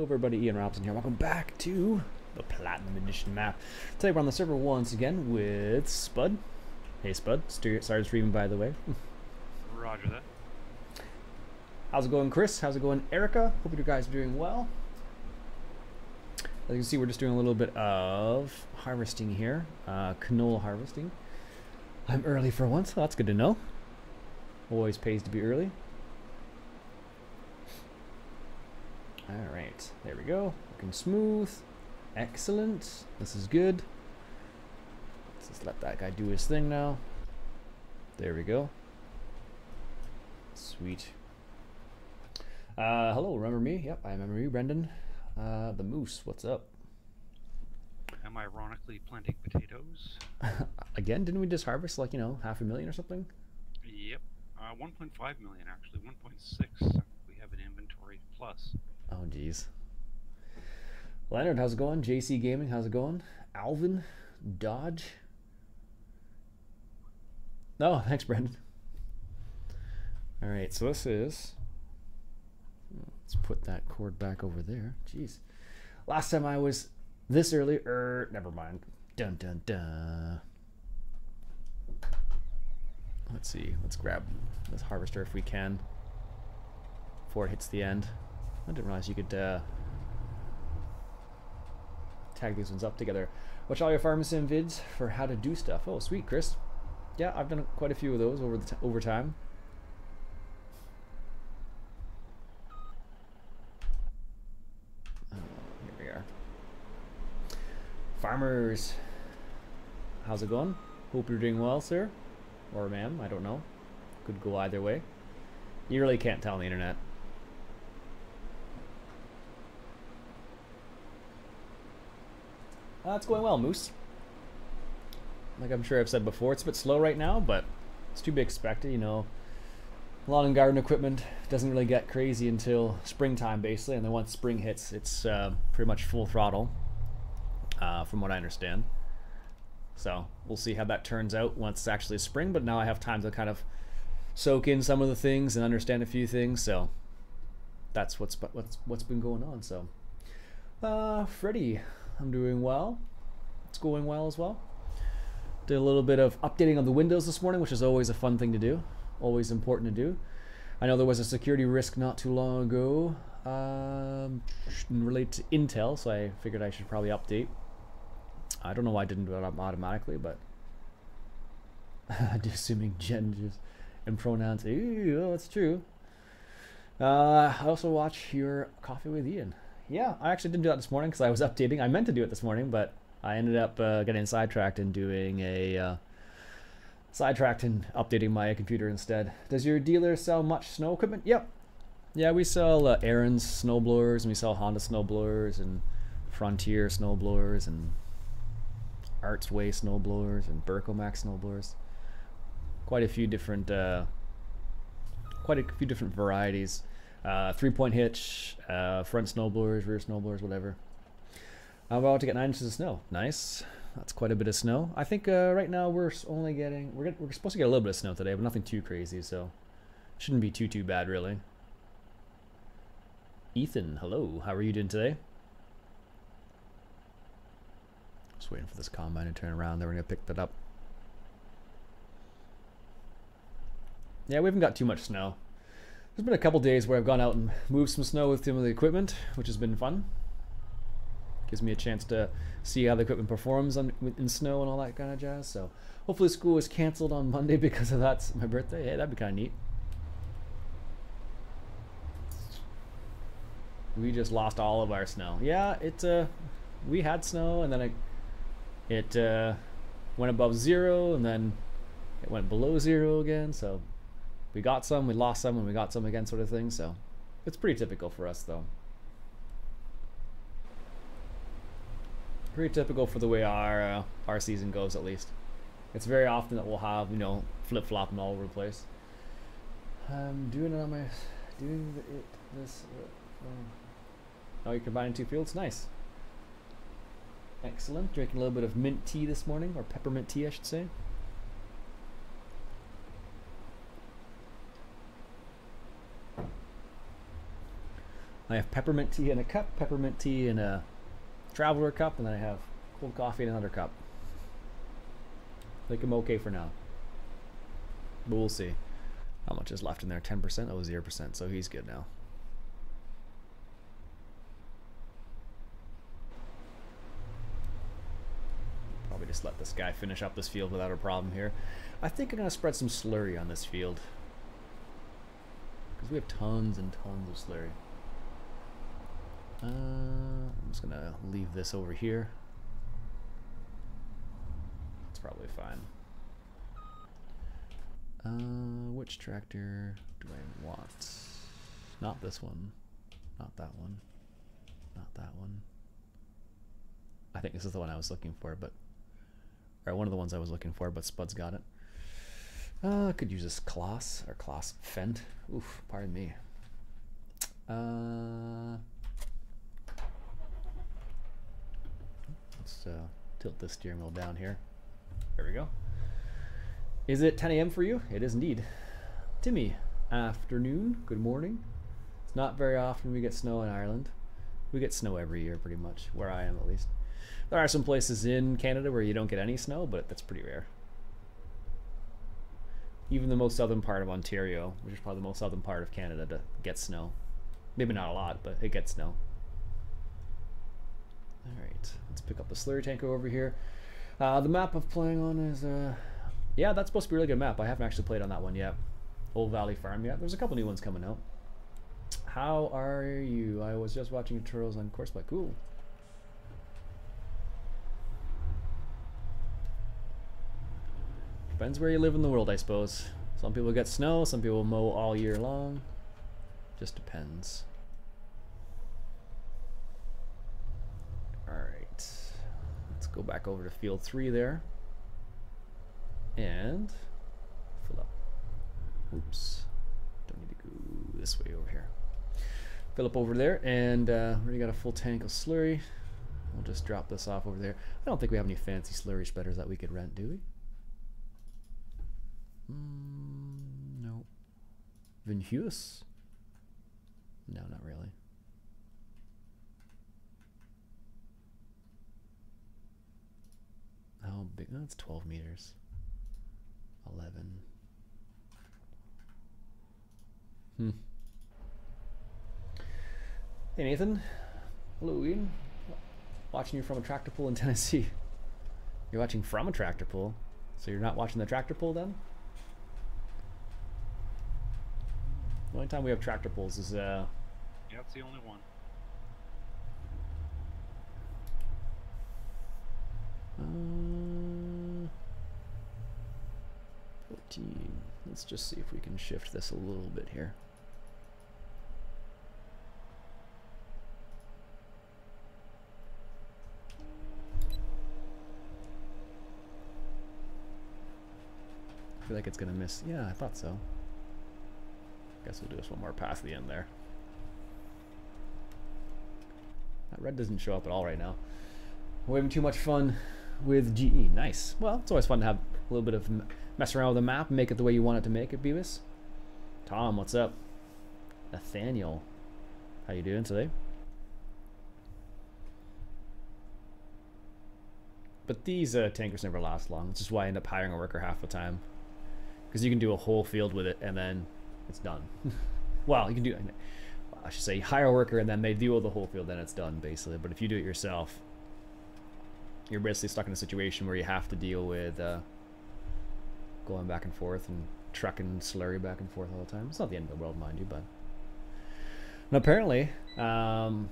everybody, Iain Robson here. Welcome back to the Platinum Edition map. Today we're on the server once again with Spud. Hey Spud, started streaming by the way. Roger that. How's it going, Chris? How's it going, Erica? Hope you guys are doing well. As you can see, we're just doing a little bit of harvesting here, canola harvesting. I'm early for once, so that's good to know. Always pays to be early. Alright, there we go. Looking smooth. Excellent. This is good. Let's just let that guy do his thing now. There we go. Sweet. Hello, remember me? Yep, I remember you, Brendan. The Moose, what's up? I'm ironically planting potatoes. Again, didn't we just harvest like, you know, 500,000 or something? Yep. 1.5 million actually, 1.6. We have an inventory plus. Oh, geez. Leonard, how's it going? JC Gaming, how's it going? Alvin, Dodge. No, thanks, Brendan. All right, so this is. Let's put that cord back over there. Jeez. Last time I was this early, never mind. Dun dun dun. Let's see. Let's grab this harvester if we can before it hits the end. I didn't realize you could tag these ones up together. Watch all your farm sim vids for how to do stuff. Oh, sweet, Chris. Yeah, I've done quite a few of those over time. Here we are. Farmers, how's it going? Hope you're doing well, sir. Or ma'am, I don't know. Could go either way. You really can't tell on the internet. It's going well, Moose. Like I'm sure I've said before, it's a bit slow right now, but it's to be expected, you know. Lawn and garden equipment doesn't really get crazy until springtime, basically, and then once spring hits, it's pretty much full throttle, from what I understand. So we'll see how that turns out once it's actually spring, but now I have time to kind of soak in some of the things and understand a few things, so that's what's been going on. So Freddie, I'm doing well. It's going well as well. Did a little bit of updating on the Windows this morning, which is always a fun thing to do. Always important to do. I know there was a security risk not too long ago related to Intel, so I figured I should probably update. I don't know why I didn't do it automatically, but assuming genders and pronouns. Ew, oh, that's true. I also watch your Coffee with Iain. Yeah, I actually didn't do that this morning because I was updating. I meant to do it this morning, but I ended up getting sidetracked and doing a updating my computer instead. Does your dealer sell much snow equipment? Yep. Yeah, we sell Aaron's snowblowers, and we sell Honda snowblowers and Frontier snowblowers and Arts Way snowblowers and Berkomax snowblowers. Quite a few different varieties. 3-point hitch, front snowblowers, rear snowblowers, whatever. I'm about to get 9 inches of snow. Nice. That's quite a bit of snow. I think right now we're only getting we're supposed to get a little bit of snow today, but nothing too crazy, so shouldn't be too bad really. Ethan, hello. How are you doing today? Just waiting for this combine to turn around. Then we're gonna pick that up. Yeah, we haven't got too much snow. There's been a couple days where I've gone out and moved some snow with some of the equipment, which has been fun. Gives me a chance to see how the equipment performs in snow and all that kind of jazz. So hopefully school is canceled on Monday because of that's my birthday. Hey, that'd be kind of neat. We just lost all of our snow. Yeah, we had snow and then it went above 0 and then it went below 0 again. So we got some, we lost some, and we got some again, sort of thing. So it's pretty typical for us, though. Pretty typical for the way our season goes, at least. It's very often that we'll have, you know, flip-flopping all over the place. I'm doing it on my, oh, you're combining 2 fields? Nice. Excellent. Drinking a little bit of mint tea this morning, or peppermint tea, I should say. I have peppermint tea in a cup, peppermint tea in a traveler cup, and then I have cold coffee in another cup. I think I'm okay for now. But we'll see. How much is left in there? 10%? Oh, 0%. So he's good now. Probably just let this guy finish up this field without a problem here. I think I'm going to spread some slurry on this field, because we have tons and tons of slurry. I'm just going to leave this over here. It's probably fine. Which tractor do I want? Not this one. Not that one. Not that one. I think this is the one I was looking for, but... Or one of the ones I was looking for, but Spud's got it. I could use this Kloss, or Kloss Fent. Oof, pardon me. Let's tilt this steering wheel down here. There we go. Is it 10 a.m. for you? It is indeed. Timmy, afternoon, good morning. It's not very often we get snow in Ireland. We get snow every year pretty much, where I am at least. There are some places in Canada where you don't get any snow, but that's pretty rare. Even the most southern part of Ontario, which is probably the most southern part of Canada, gets snow. Maybe not a lot, but it gets snow. Alright, let's pick up the slurry tanker over here. The map I'm playing on is... yeah, that's supposed to be a really good map. I haven't actually played on that one yet. Old Valley Farm yet. There's a couple new ones coming out. How are you? I was just watching tutorials on Courseplay. Cool. Depends where you live in the world, I suppose. Some people get snow, some people mow all year long. Just depends. Alright. Let's go back over to field 3 there. And fill up. Oops. Don't need to go this way over here. Fill up over there, and already got a full tank of slurry. We'll just drop this off over there. I don't think we have any fancy slurry spreaders that we could rent, do we? No. Vinhus? No, not really. How big? Oh, it's 12 meters. 11. Hey Nathan. Hello Ian. Watching you from a tractor pull in Tennessee. You're watching from a tractor pull? So you're not watching the tractor pull then? The only time we have tractor pulls is yeah, it's the only one. 14. Let's just see if we can shift this a little bit here. I feel like it's gonna miss. Yeah, I thought so. Guess we'll do this one more past the end there. That red doesn't show up at all right now. We're having too much fun with GE. Nice. Well, it's always fun to have a little bit of mess around with the map and make it the way you want it to make it, Beavis. Tom, what's up? Nathaniel, how you doing today? But these tankers never last long, which is why I end up hiring a worker half the time. Because you can do a whole field with it and then it's done. Well, you can do, I should say, hire a worker and then they do the whole field, then it's done basically. But if you do it yourself, you're basically stuck in a situation where you have to deal with going back and forth and trucking slurry back and forth all the time. It's not the end of the world, mind you, but... And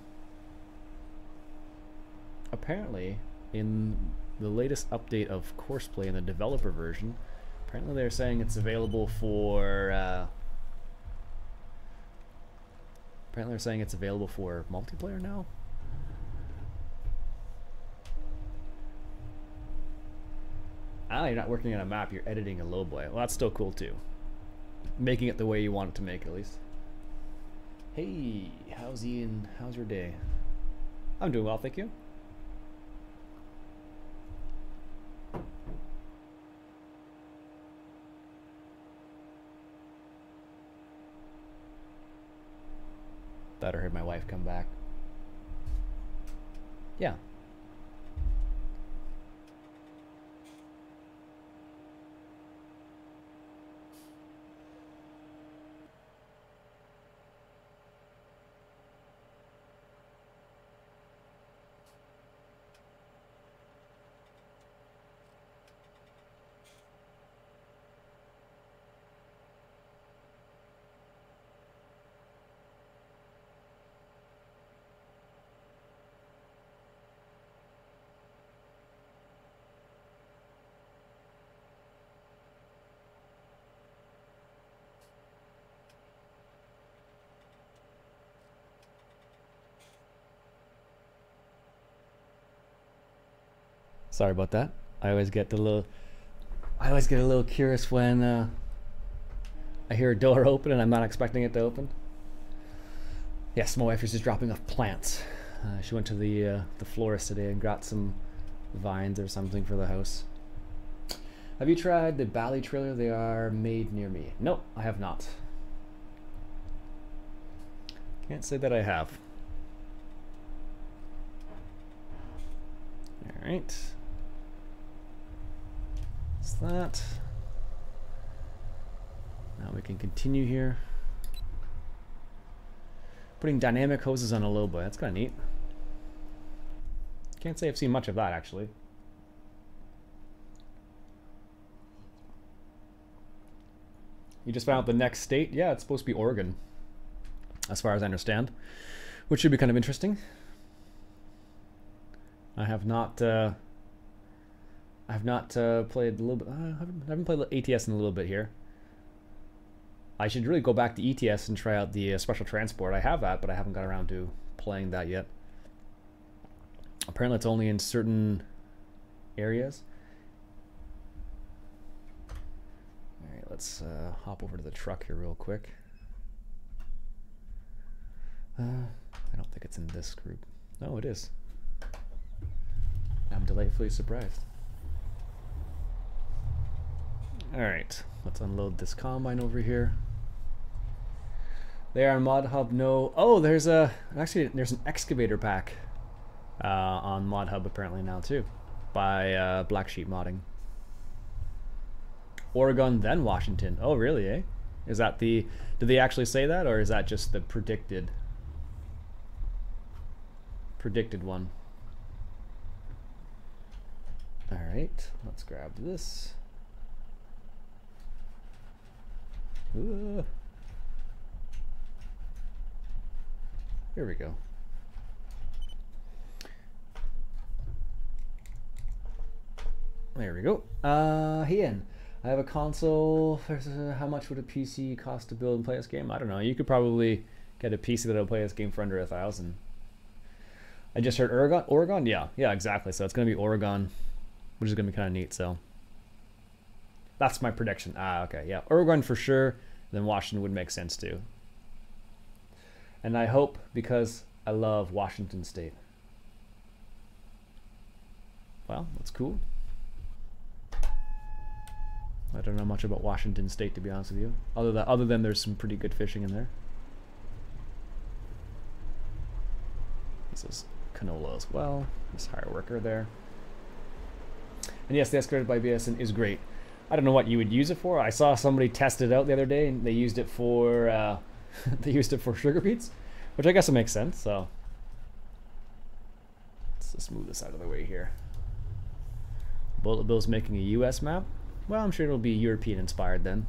apparently, in the latest update of Courseplay in the developer version, apparently they're saying it's available for... apparently they're saying it's available for multiplayer now. Ah, you're not working on a map, you're editing a lowboy. Well, that's still cool too. Making it the way you want it to make, at least. Hey, how's Ian? How's your day? I'm doing well, thank you. Thought I heard my wife come back. Yeah. Sorry about that. I always get a little curious when I hear a door open and I'm not expecting it to open. Yes, my wife is just dropping off plants. She went to the florist today and got some vines or something for the house. Have you tried the Bali trailer? They are made near me. No, I have not. Can't say that I have. All right. That's that. Now we can continue here. Putting dynamic hoses on a low boy. That's kind of neat. Can't say I've seen much of that actually. You just found out the next state? Yeah, it's supposed to be Oregon, as far as I understand, which should be kind of interesting. I have not played a little bit. I haven't played ATS in a little bit here. I should really go back to ETS and try out the special transport. I have that, but I haven't got around to playing that yet. Apparently, it's only in certain areas. All right, let's hop over to the truck here real quick. I don't think it's in this group. No, it is. I'm delightfully surprised. All right, let's unload this combine over here. They are on Mod Hub. No, oh, there's an excavator pack on Mod Hub apparently now too, by Black Sheep Modding. Oregon, then Washington. Oh, really? Eh? Is that the? Did they actually say that, or is that just the predicted one? All right, let's grab this. Here we go. There we go. Iain, I have a console. How much would a PC cost to build and play this game? I don't know. You could probably get a PC that'll play this game for under $1,000. I just heard Oregon? Yeah, exactly. So it's gonna be Oregon, which is gonna be kind of neat. So that's my prediction. Okay, yeah, Oregon for sure. Then Washington would make sense too. And I hope, because I love Washington State. Well, that's cool. I don't know much about Washington State, to be honest with you. Other than there's some pretty good fishing in there. This is canola as well. This hire worker there. And yes, the excavator by BSN is great. I don't know what you would use it for. I saw somebody test it out the other day, and they used it for sugar beets, which I guess it makes sense. So let's just move this out of the way here. Bullet Bill's making a U.S. map. Well, I'm sure it'll be European inspired then.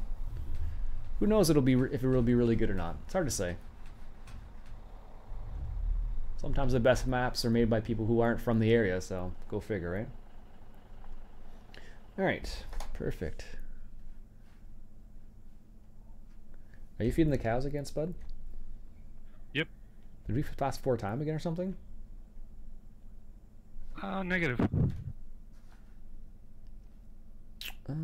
Who knows if it will be really good or not. It's hard to say. Sometimes the best maps are made by people who aren't from the area, so go figure, right? All right, perfect. Are you feeding the cows again, Spud? Yep. Did we pass 4 times again or something? Negative. All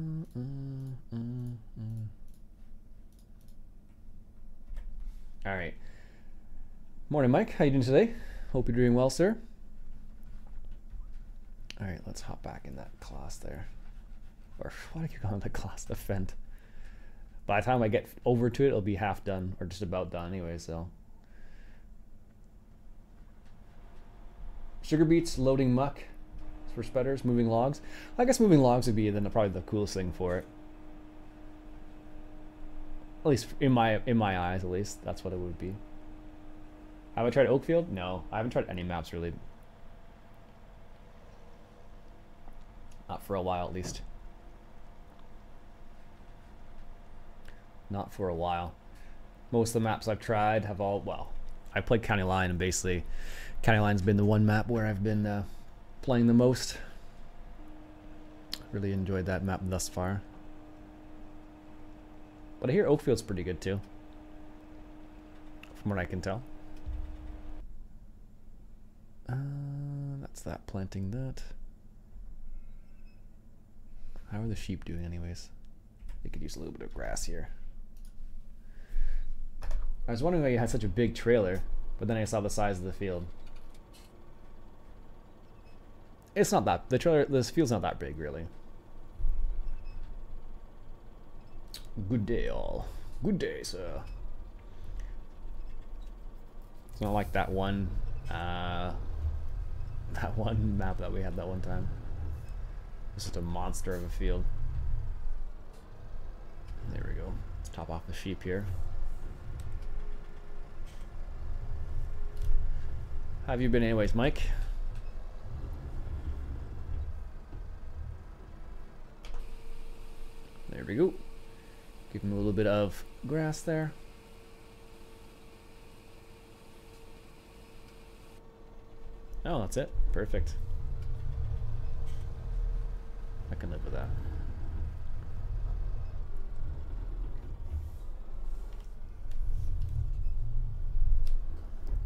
right. Morning, Mike. How you doing today? Hope you're doing well, sir. All right, let's hop back in that class there. Or why do I keep calling it the class? The Fent. By the time I get over to it, it'll be half done, or just about done anyway, so. Sugar beets, loading muck for spreaders, moving logs. I guess moving logs would be then probably the coolest thing for it. At least in my eyes, at least that's what it would be. Have I tried Oakfield? No, I haven't tried any maps really. Not for a while, at least. Not for a while. Most of the maps I've tried have all, well, I played County Line, and basically County Line's been the one map where I've been playing the most. Really enjoyed that map thus far. But I hear Oakfield's pretty good too, from what I can tell. That's that, planting that. How are the sheep doing anyways? They could use a little bit of grass here. I was wondering why you had such a big trailer, but then I saw the size of the field. It's not that, this field's not that big really. Good day all. Good day, sir. It's not like that one map that we had that one time. It's just a monster of a field. There we go. Let's top off the sheep here. How have you been anyways, Mike? There we go. Give him a little bit of grass there. Oh, that's it. Perfect. I can live with that.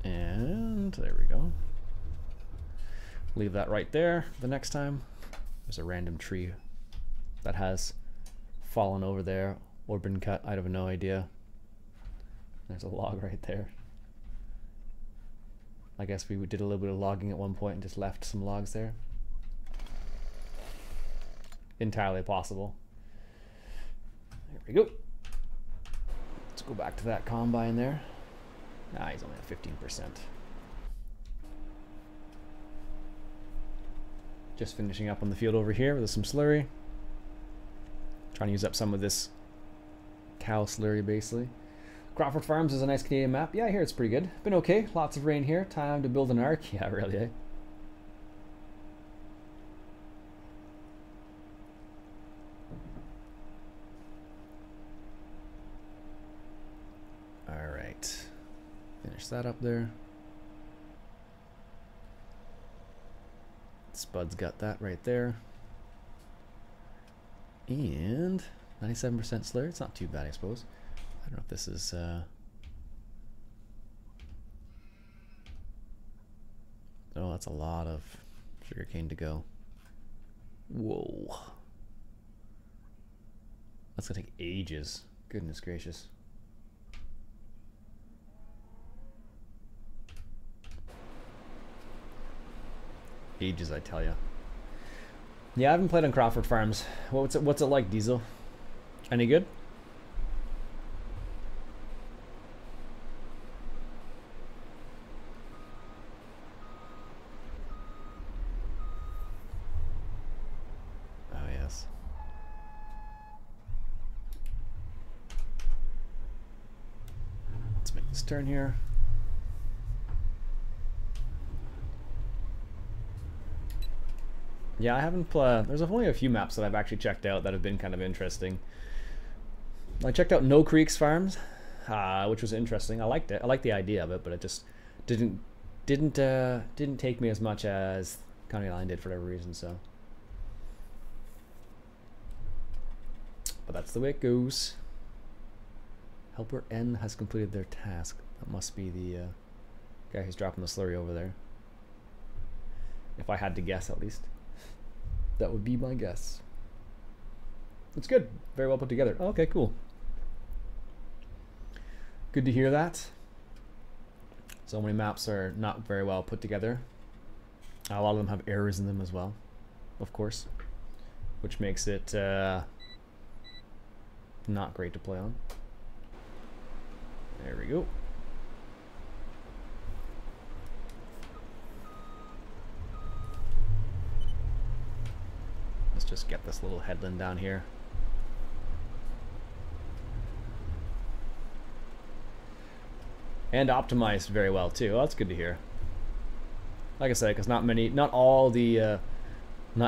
And there we go. Leave that right there the next time. There's a random tree that has fallen over there or been cut. I have no idea. There's a log right there. I guess we did a little bit of logging at one point and just left some logs there. Entirely possible. There we go. Let's go back to that combine there. Ah, he's only at 15%. Just finishing up on the field over here with some slurry. Trying to use up some of this cow slurry basically. Crawford Farms is a nice Canadian map. Yeah, I hear it's pretty good. Been okay. Lots of rain here. Time to build an ark. Yeah, really, eh? Alright. Finish that up there. Spud's got that right there. And 97% slurry. It's not too bad, I suppose. I don't know if this is oh, that's a lot of sugarcane to go. Whoa. That's gonna take ages. Goodness gracious. Ages, I tell ya. Yeah, I haven't played on Crawford Farms. What's it like, Diesel? Any good? Oh yes. Let's make this turn here. Yeah, I haven't there's only a few maps that I've actually checked out that have been kind of interesting. I checked out No Creeks Farms, which was interesting. I liked it. I liked the idea of it, but it just didn't take me as much as County Line did for whatever reason. So, but that's the way it goes. Helper N has completed their task. That must be the guy who's dropping the slurry over there. If I had to guess, at least. That would be my guess. It's good. Very well put together. Oh, okay, cool. Good to hear that. So many maps are not very well put together. A lot of them have errors in them as well, of course, which makes it not great to play on. There we go. just get this little headland down here. And optimized very well too. Well, that's good to hear. Like I said, because not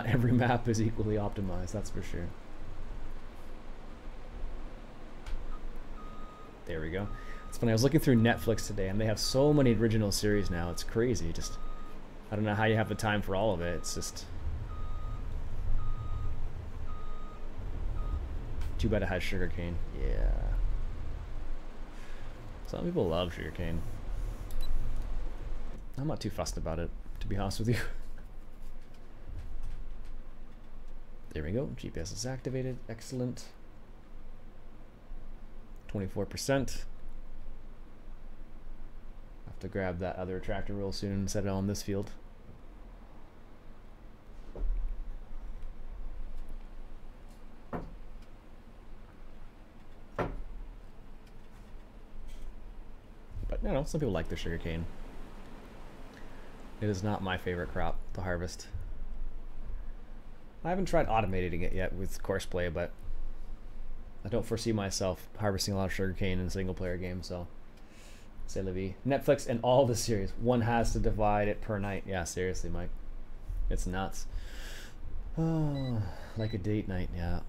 every map is equally optimized, that's for sure. There we go. It's funny, I was looking through Netflix today and they have so many original series now, it's crazy. Just, I don't know how you have the time for all of it. It's just too bad it has sugarcane. Yeah. Some people love sugarcane. I'm not too fussed about it, to be honest with you. There we go. GPS is activated. Excellent. 24%. Have to grab that other tractor roll soon and set it on this field. But you know, some people like the sugarcane. It is not my favorite crop to harvest. I haven't tried automating it yet with Courseplay, but I don't foresee myself harvesting a lot of sugarcane in a single player game, so c'est la vie. Netflix and all the series. One has to divide it per night. Yeah, seriously, Mike. It's nuts. Oh, like a date night, yeah.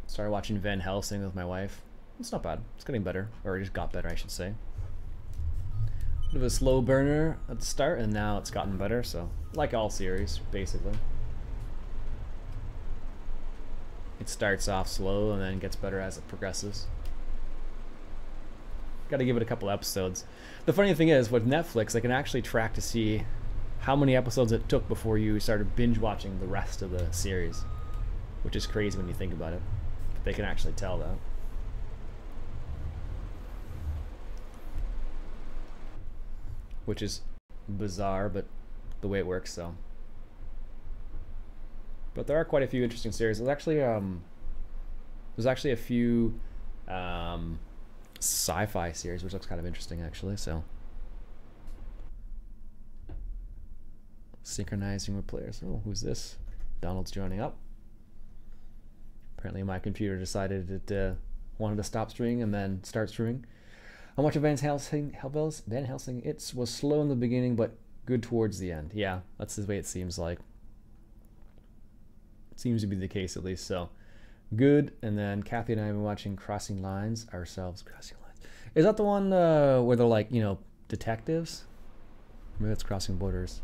Started watching Van Helsing with my wife. It's not bad. It's getting better. Or it just got better, I should say. Bit of a slow burner at the start, and now it's gotten better, so like all series, basically. It starts off slow and then gets better as it progresses. Got to give it a couple episodes. The funny thing is, with Netflix, I can actually track to see how many episodes it took before you started binge watching the rest of the series, which is crazy when you think about it. But they can actually tell that. Which is bizarre, but the way it works, so. But there are quite a few interesting series. There's actually a few sci-fi series, which looks kind of interesting, actually. So, synchronizing with players. Oh, who's this? Donald's joining up. Apparently, my computer decided it wanted to stop streaming and then start streaming. How much of Van Helsing? It was slow in the beginning, but good towards the end. Yeah, that's the way it seems like. Seems to be the case, at least. So good. And then Kathy and I have been watching Crossing Lines ourselves. Crossing Lines, is that the one where they're like, you know, detectives? Maybe it's Crossing Borders.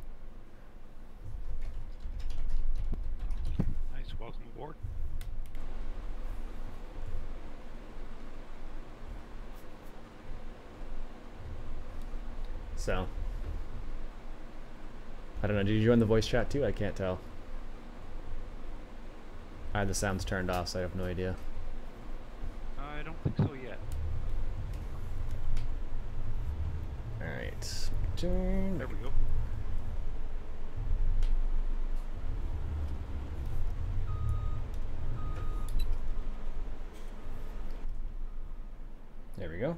Nice, welcome aboard. So I don't know, did you join the voice chat too? I can't tell. I had the sounds turned off, so I have no idea. I don't think so yet. Alright. Turn. There we go. There we go.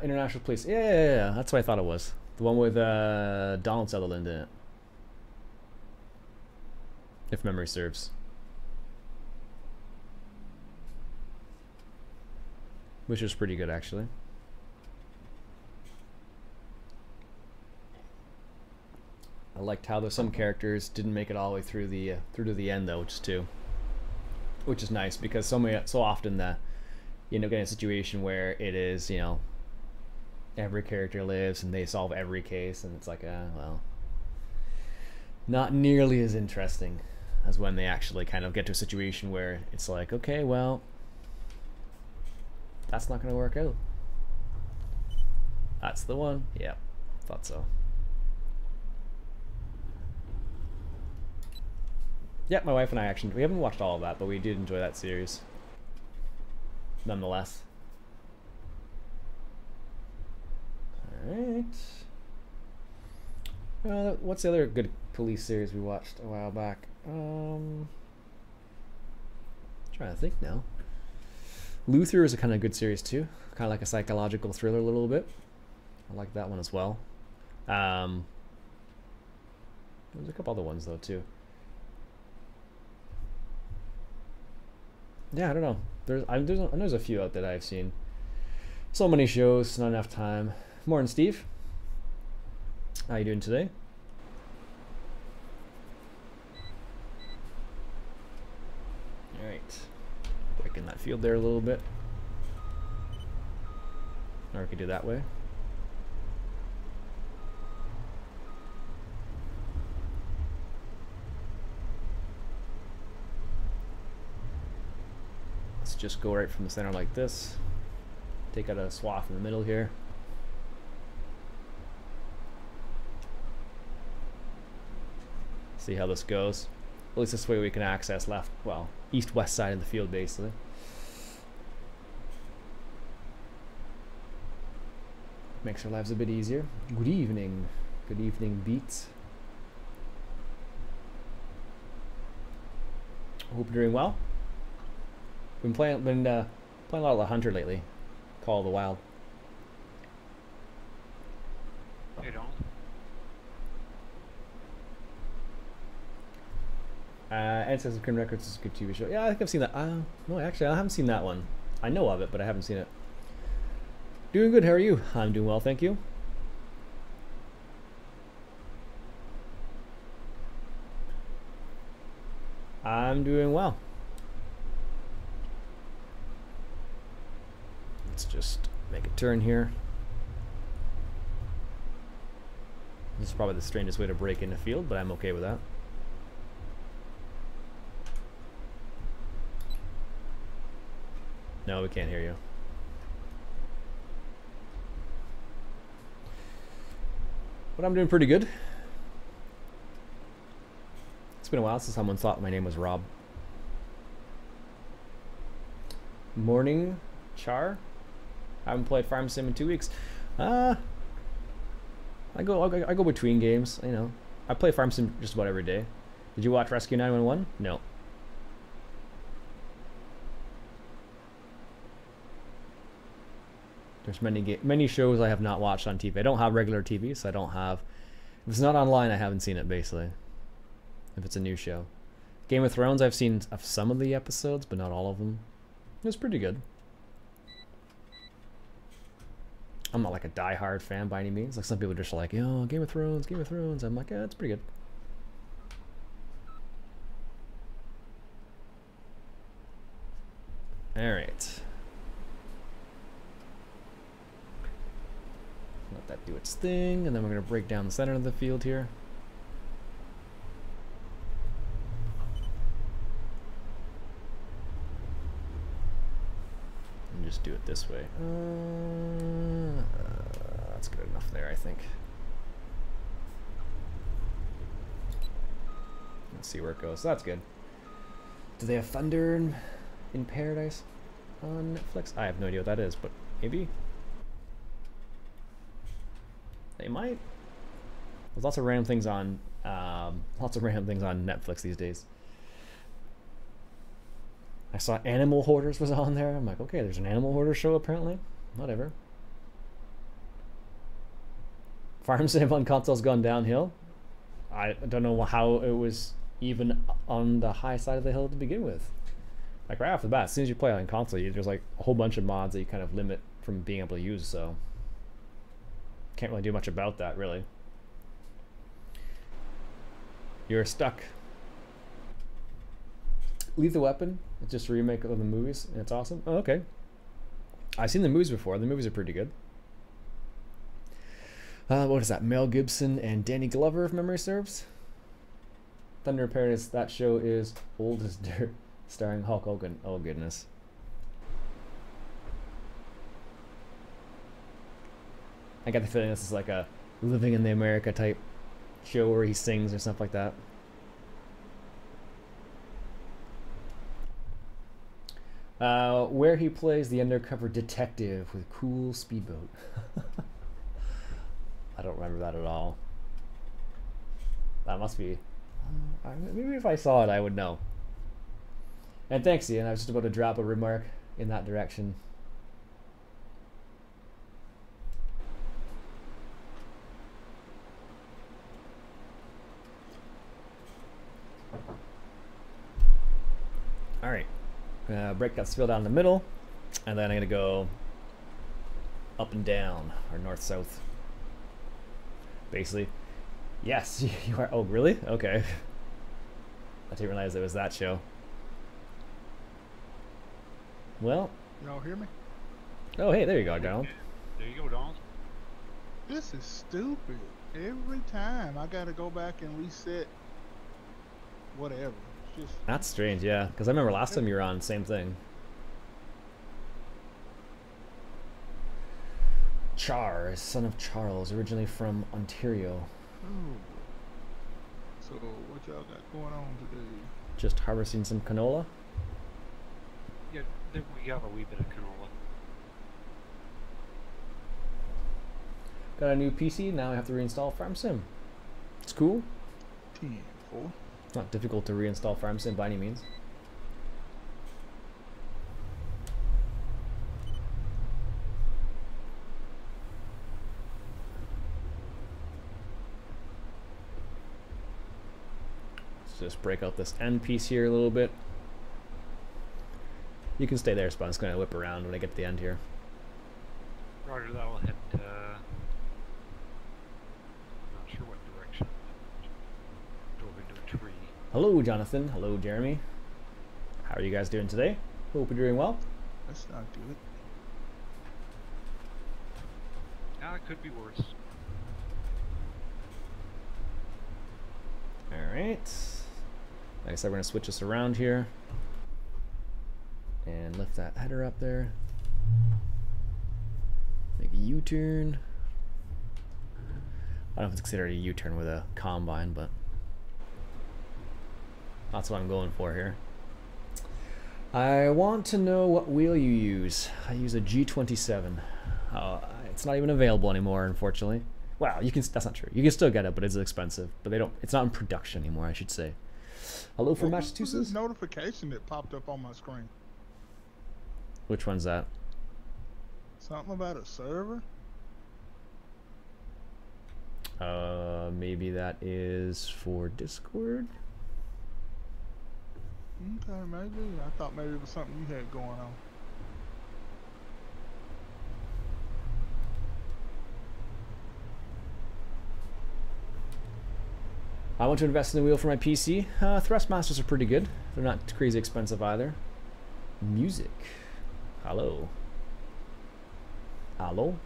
International Police. Yeah. That's what I thought it was. The one with Donald Sutherland in it. If memory serves. Which was pretty good, actually. I liked how there's some characters didn't make it all the way through to the end, though, which is nice, because so often that you end up getting a situation where it is, you know, every character lives and they solve every case, and it's like, well, not nearly as interesting as when they actually kind of get to a situation where it's like, okay, well, that's not going to work out. That's the one. Yep, thought so. Yeah, my wife and I we haven't watched all of that, but we did enjoy that series nonetheless. Alright. What's the other good police series we watched a while back? Trying to think now. Luther is a kind of good series too. Kind of like a psychological thriller a little bit. I like that one as well. There's a couple other ones though too. Yeah, I don't know. There's a few out that I've seen. So many shows, not enough time. Morning, Steve. How you doing today? All right, breaking that field there a little bit. Or we could do that way. Let's just go right from the center like this. Take out a swath in the middle here. See how this goes. At least this way we can access left, well, east-west side of the field basically. Makes our lives a bit easier. Good evening. Good evening, Beats. Hope you're doing well. Been playing a lot of the Hunter lately. Call of the Wild. Hey, don't. Ancestors of Crime Records is a good TV show. Yeah, I think I've seen that. No, actually, I haven't seen that one. I know of it, but I haven't seen it. Doing good. How are you? I'm doing well, thank you. I'm doing well. Let's just make a turn here. This is probably the strangest way to break in the field, but I'm okay with that. No, we can't hear you. But I'm doing pretty good. It's been a while since someone thought my name was Rob. Morning, Char. I haven't played Farm Sim in 2 weeks. I go between games. You know, I play Farm Sim just about every day. Did you watch Rescue 911? No. There's many shows I have not watched on TV. I don't have regular TV, so I don't have. If it's not online, I haven't seen it basically. If it's a new show, Game of Thrones, I've seen some of the episodes, but not all of them. It was pretty good. I'm not like a die-hard fan by any means. Like some people are just like, yo, Game of Thrones, Game of Thrones. I'm like, yeah, it's pretty good. All right. Let that do its thing, and then we're going to break down the center of the field here. And just do it this way. That's good enough there, I think. Let's see where it goes. That's good. Do they have Thunder in Paradise on Netflix? I have no idea what that is, but maybe. They might. There's lots of random things on Netflix these days. I saw Animal Hoarders was on there. I'm like, okay, there's an Animal Hoarder show apparently. Whatever. Farm Sim on console's gone downhill. I don't know how it was even on the high side of the hill to begin with. Like right off the bat, as soon as you play on console, there's like a whole bunch of mods that you kind of limit from being able to use. So. Can't really do much about that, really. You're stuck. Lethal Weapon. It's just a remake of the movies, and it's awesome. Oh, okay. I've seen the movies before. The movies are pretty good. What is that? Mel Gibson and Danny Glover, if memory serves. Thunder in Paradise. That show is old as dirt, starring Hulk Hogan. Oh goodness. I got the feeling this is like a Living in the America type show where he sings or something like that. Where he plays the undercover detective with cool speedboat. I don't remember that at all. That must be... maybe if I saw it, I would know. And thanks, Ian. I was just about to drop a remark in that direction. All right. Break that spill down the middle, and then I'm gonna go up and down, or north-south. Basically. Yes, you are. Oh, really? Okay. I didn't realize it was that show. Well. Y'all hear me? Oh, hey, there you go, Donald. There you go, Donald. This is stupid. Every time I gotta go back and reset whatever. It's just That's strange, yeah. Because I remember last time you were on, same thing. Char, son of Charles, originally from Ontario. oh. So what y'all got going on today? Just harvesting some canola. Yeah, we got a wee bit of canola. Got a new PC, now I have to reinstall FarmSim. It's cool. 10-4. It's not difficult to reinstall FarmSim by any means. Just break out this end piece here a little bit. You can stay there, Spawn. It's going to whip around when I get to the end here. Roger, that'll hit, not sure what direction. Drove into a tree. Hello, Jonathan. Hello, Jeremy. How are you guys doing today? Hope you're doing well. That's not good. Ah, it could be worse. Alright. Like I said, we're going to switch this around here. And lift that header up there. Make a U-turn. I don't know if it's considered a U-turn with a combine, but that's what I'm going for here. I want to know what wheel you use. I use a G27. It's not even available anymore, unfortunately. Wow, you can. That's not true. You can still get it, but it's expensive. But they don't. It's not in production anymore, I should say. Hello from What was Massachusetts. this notification that popped up on my screen? Which one's that? Something about a server? Maybe that is for Discord. Okay, maybe. I thought maybe it was something you had going on. I want to invest in the wheel for my PC. Thrustmasters are pretty good. They're not crazy expensive either. Music. Hello. Hello.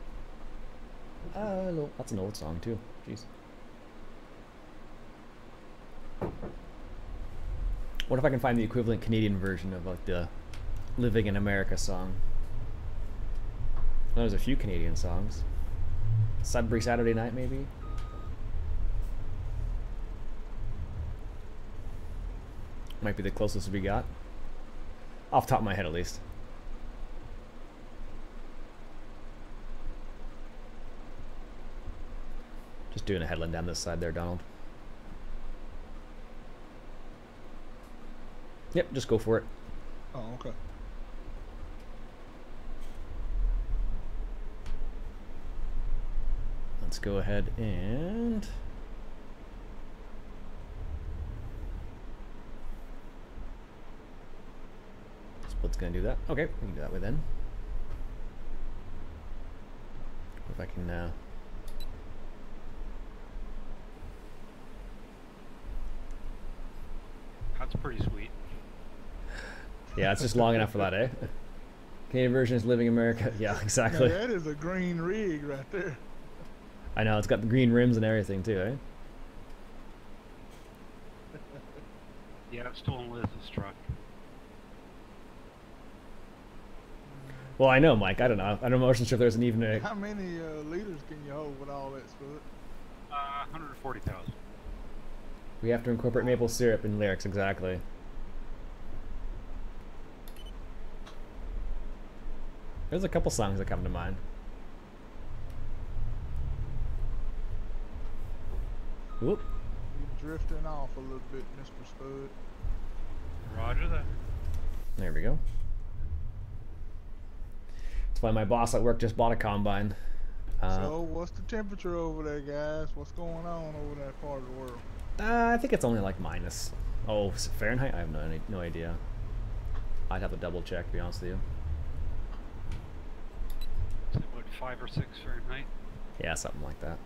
Hello. That's an old song too. Jeez. What if I can find the equivalent Canadian version of like the Living in America song? Well, there's a few Canadian songs. Sudbury Saturday Night, maybe. Might be the closest we got. Off the top of my head, at least. Just doing a headland down this side there, Donald. Yep, just go for it. Oh, okay. Let's go ahead and... Split's gonna do that. Okay, we can do that way then. If I can That's pretty sweet. yeah, it's just long enough for that, eh? Canadian version is Living America. Yeah, exactly. Now that is a green rig right there. I know, it's got the green rims and everything too, eh? Yeah, I've stolen Liz's truck. Well, I know, Mike. I don't know. I wasn't sure if there's an even a... How many liters can you hold with all that foot? 140,000. We have to incorporate maple syrup in lyrics, exactly. There's a couple songs that come to mind. Whoop. You're drifting off a little bit, Mr. Spud. Roger that. There we go. That's why my boss at work just bought a combine. So, what's the temperature over there, guys? What's going on over that part of the world? I think it's only like minus... Oh, is it Fahrenheit? I have no idea. I'd have to double check, to be honest with you. It's about 5 or 6 Fahrenheit. Yeah, something like that.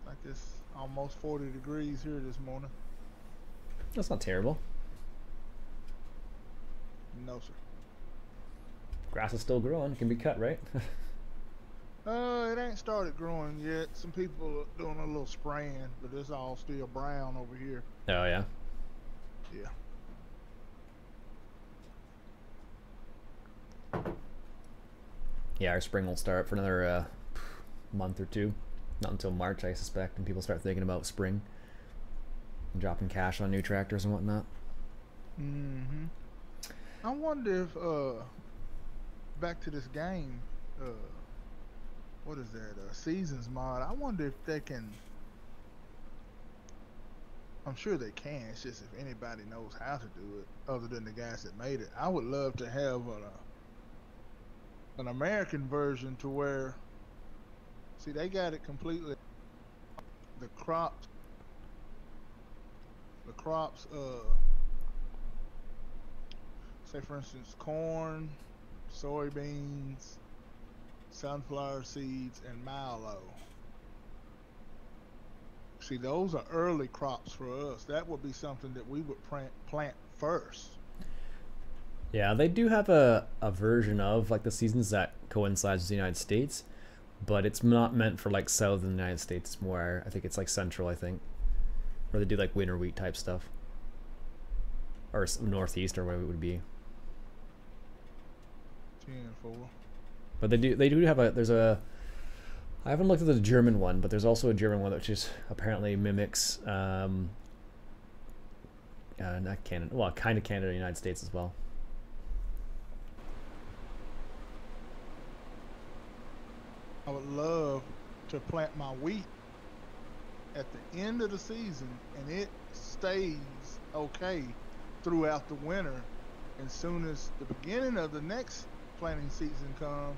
Like it's almost 40 degrees here this morning. That's not terrible. No, sir. Grass is still growing. It can be cut, right? It ain't started growing yet. Some people are doing a little spraying, but it's all still brown over here. Oh, yeah. Yeah. Yeah, our spring will start for another month or two. Not until March, I suspect, when people start thinking about spring. And dropping cash on new tractors and whatnot. Mm-hmm. I wonder if, back to this game, what is that, Seasons mod, I wonder if they can, I'm sure they can, it's just if anybody knows how to do it, other than the guys that made it. I would love to have an American version to where, see, they got it completely, the crops, say for instance, corn, soybeans, sunflower seeds, and mallow. See, those are early crops for us. That would be something that we would plant first. Yeah, they do have a version of like the seasons that coincides with the United States, but it's not meant for like southern United States. It's more, I think it's like central, I think, where they do like winter wheat type stuff, or northeast or whatever it would be. 10-4. But they do have a, there's a, I haven't looked at the German one, but there's also a German one that just apparently mimics not Canada, well, kind of Canada and United States as well. I would love to plant my wheat at the end of the season, and it stays okay throughout the winter. As soon as the beginning of the next planting season comes,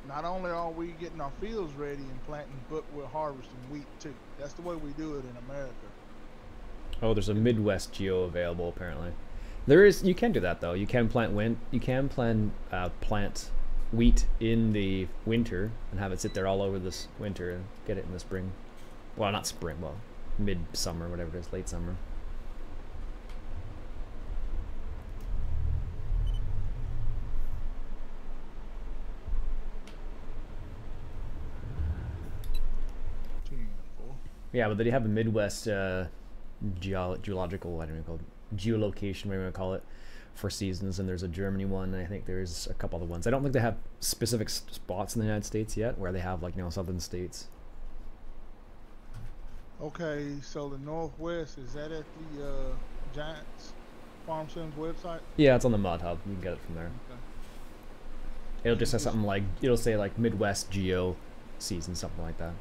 not only are we getting our fields ready and planting, but we're harvesting wheat too. That's the way we do it in America. Oh, there's a Midwest Geo available apparently. There is, you can do that though. You can plant plant wheat in the winter and have it sit there all over this winter and get it in the spring. Well, not spring, well, mid-summer, whatever it is, late summer. Yeah, but they have a Midwest geological, I don't know, called geolocation, whatever you want to call it, for seasons, and there's a Germany one, and I think there's a couple other ones. I don't think they have specific spots in the United States yet where they have, like, you know, southern states. Okay, so the Northwest, is that at the Giants Farm Sims website? Yeah, it's on the Mod Hub. You can get it from there. Okay. It'll just have something like, it'll say like Midwest Geo season, something like that.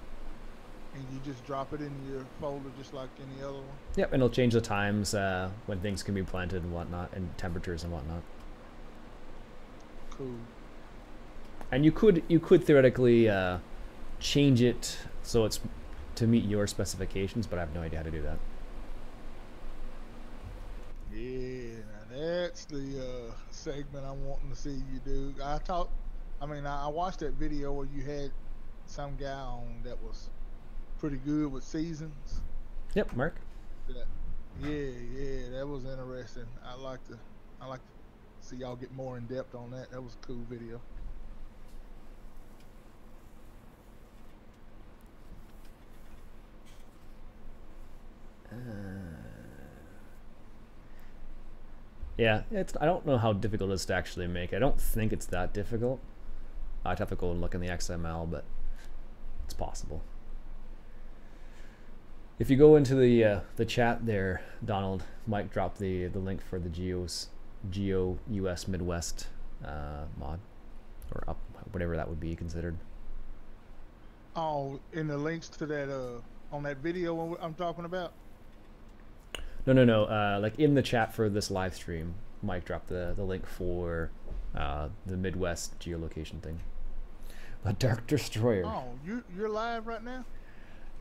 And you just drop it in your folder just like any other one? Yep, and it'll change the times when things can be planted and whatnot, and temperatures and whatnot. Cool. And you could theoretically change it so it's to meet your specifications, but I have no idea how to do that. Yeah, now that's the segment I'm wanting to see you do. I watched that video where you had some guy on that was pretty good with seasons. Yep, Mark. Yeah, that was interesting. I like to see y'all get more in depth on that. That was a cool video. Yeah, I don't know how difficult it is to actually make. I don't think it's that difficult. I'd have to go and look in the XML, but it's possible. If you go into the chat there, Donald, Mike dropped the link for the Geo US Midwest mod, or up, whatever that would be considered. Oh, in the links to that on that video I'm talking about? No. Like in the chat for this live stream, Mike dropped the link for the Midwest geolocation thing. A Dark Destroyer. Oh, you're live right now?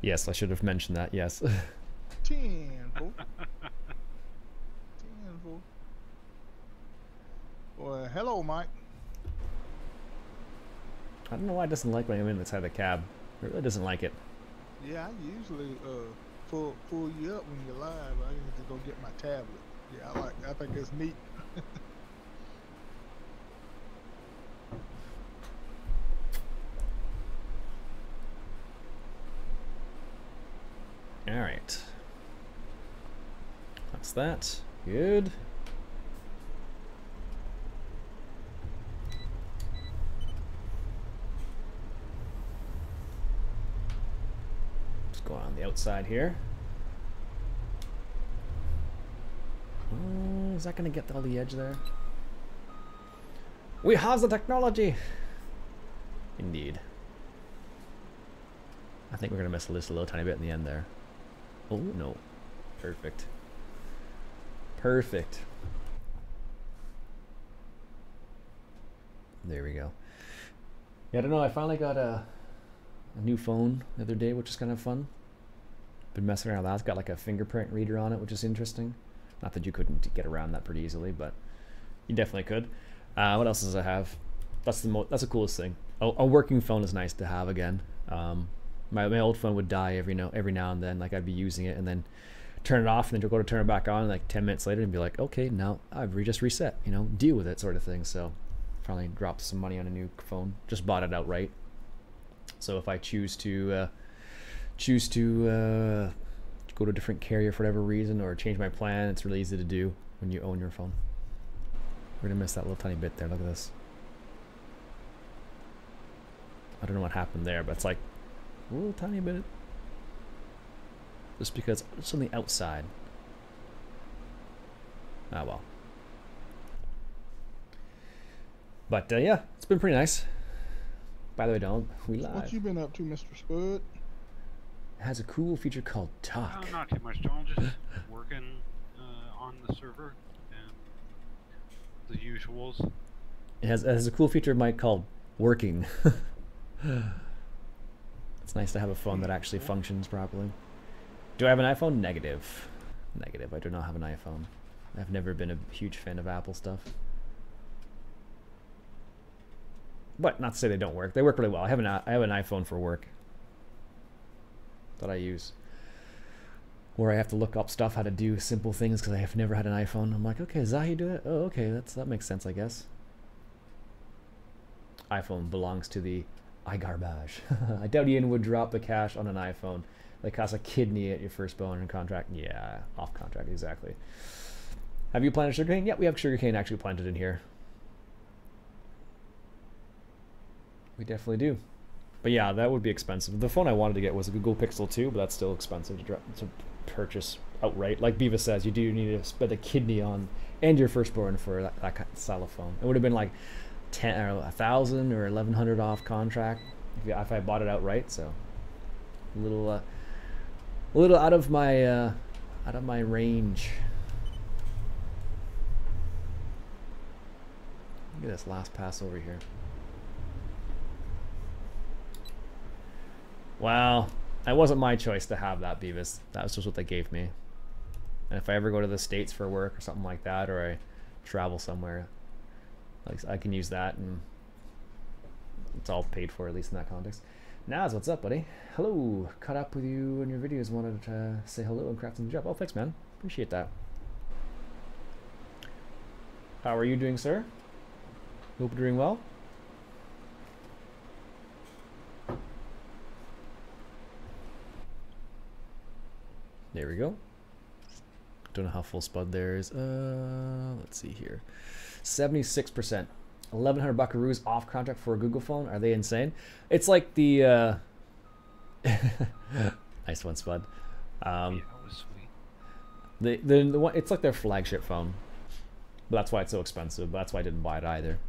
Yes, I should have mentioned that. Yes. 10, fool. 10, fool. Well, hello, Mike. I don't know why it doesn't like when I'm inside the cab. It really doesn't like it. Yeah, I usually pull you up when you're live. I need to go get my tablet. Yeah, I think it's neat. All right. That's that. Good. Just going on the outside here. Is that going to get all the edge there? We have the technology! Indeed. I think we're going to miss this a little tiny bit in the end there. Oh, no. Perfect. Perfect. There we go. Yeah, I don't know. I finally got a new phone the other day, which is kind of fun. Been messing around with that. It's got like a fingerprint reader on it, which is interesting. Not that you couldn't get around that pretty easily, but you definitely could. What else does I have? That's the coolest thing. A working phone is nice to have again. My old phone would die every now and then. Like I'd be using it and then turn it off and then go to turn it back on like 10 minutes later and be like, okay, now I've just reset. You know, deal with it, sort of thing. So finally dropped some money on a new phone. Just bought it outright. So if I choose to go to a different carrier for whatever reason or change my plan, it's really easy to do when you own your phone. We're gonna miss that little tiny bit there. Look at this. I don't know what happened there, but it's like a little tiny bit. Just because it's on the outside. Ah, well. But yeah, it's been pretty nice. By the way, don't we live? What you been up to, Mr. Spud? It has a cool feature called Talk. Not too much, John. Just working on the server and the usuals. It has a cool feature, Mike, called Working. It's nice to have a phone that actually functions properly. Do I have an iPhone? Negative. Negative. I do not have an iPhone. I've never been a huge fan of Apple stuff. But not to say they don't work. They work really well. I have an iPhone for work that I use, where I have to look up stuff, how to do simple things, because I have never had an iPhone. I'm like, okay, is that how you do it? Oh, okay, that makes sense, I guess. iPhone belongs to the iGarbage. I doubt Iain would drop the cash on an iPhone that costs a kidney at your first bone in contract. Yeah, off contract, exactly. Have you planted sugarcane? Yeah, we have sugarcane actually planted in here. We definitely do. But yeah, that would be expensive. The phone I wanted to get was a Google Pixel 2, but that's still expensive to purchase outright. Like Beavis says, you do need to spend a kidney on and your firstborn for that kind of style of phone. It would have been like 10 or 1,000 or 1,100 off contract if I bought it outright. So a little out of my range. Look at this last pass over here. Wow, that wasn't my choice to have that, Beavis. That was just what they gave me. And if I ever go to the States for work or something like that, or I travel somewhere, like I can use that, and it's all paid for, at least in that context. Naz, what's up, buddy? Hello, caught up with you in your videos. Wanted to say hello and crafting the job. Oh, thanks, man. Appreciate that. How are you doing, sir? Hope you're doing well. There we go. Don't know how full spud there is. Let's see here. 76%. 1,100 buckaroos off contract for a Google phone. Are they insane? It's like the nice one, Spud. Yeah, that was sweet. The one, it's like their flagship phone. But that's why it's so expensive. But that's why I didn't buy it either.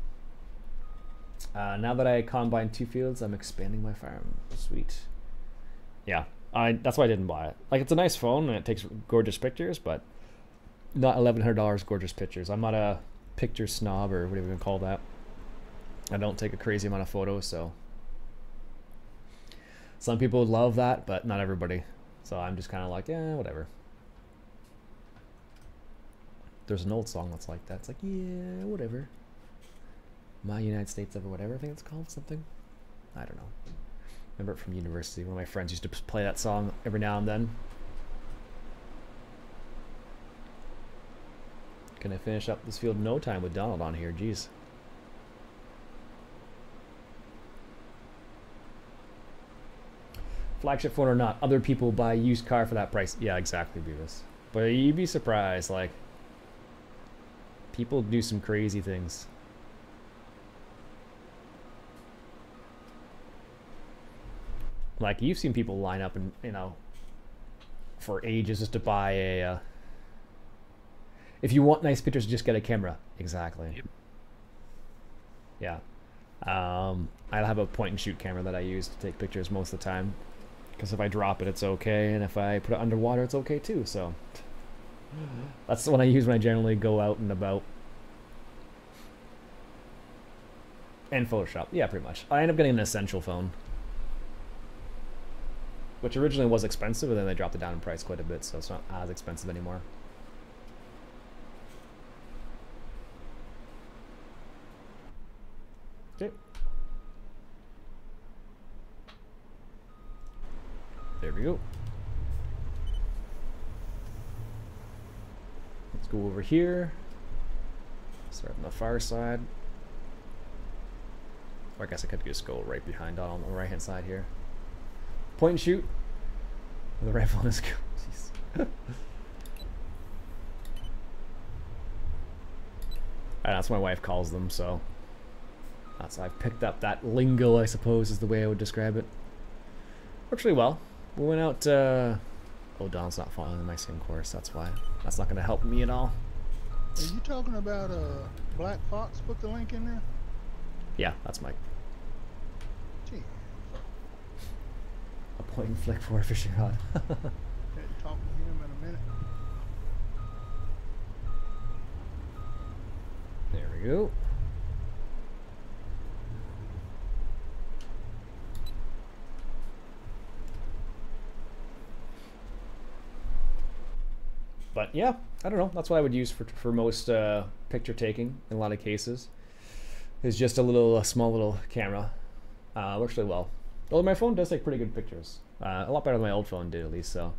Now that I combine 2 fields, I'm expanding my farm. Sweet. Yeah. That's why I didn't buy it. Like, it's a nice phone and it takes gorgeous pictures, but not $1,100 gorgeous pictures. I'm not a picture snob or whatever you can call that. I don't take a crazy amount of photos, so some people love that, but not everybody. So I'm just kind of like, yeah, whatever. There's an old song that's like that. It's like, yeah, whatever. My United States of or whatever I think it's called, something. I don't know. Remember it from university. One of my friends used to play that song every now and then. Can I finish up this field in no time with Donald on here? Jeez. Flagship phone or not, other people buy used car for that price. Yeah, exactly, Beavis. But you'd be surprised, like, people do some crazy things. Like, you've seen people line up and, you know, for ages just to buy a, if you want nice pictures, just get a camera. Exactly. Yep. Yeah. I have a point and shoot camera that I use to take pictures most of the time. Because if I drop it, it's okay. And if I put it underwater, it's okay too. So that's the one I use when I generally go out and about. And Photoshop. Yeah, pretty much. I end up getting an essential phone. Which originally was expensive, and then they dropped it down in price quite a bit, so it's not as expensive anymore. Okay. There we go. Let's go over here. Start on the far side. Or I guess I could just go right behind on the right hand side here. Point and shoot. The rifle on his go. Jeez. That's what my wife calls them, so that's I've picked up that lingo, I suppose, is the way I would describe it. Works really well. We went out. Oh, Don's not following my same course. That's why. That's not going to help me at all. Are you talking about Black Fox? Put the link in there. Yeah, that's Mike. Gee. A point and flick for a fishing rod. Had to talk to him in a minute. There we go. But yeah, I don't know. That's what I would use for most picture taking in a lot of cases. Is just a small little camera. Works really well. Although my phone does take pretty good pictures. A lot better than my old phone did, at least. So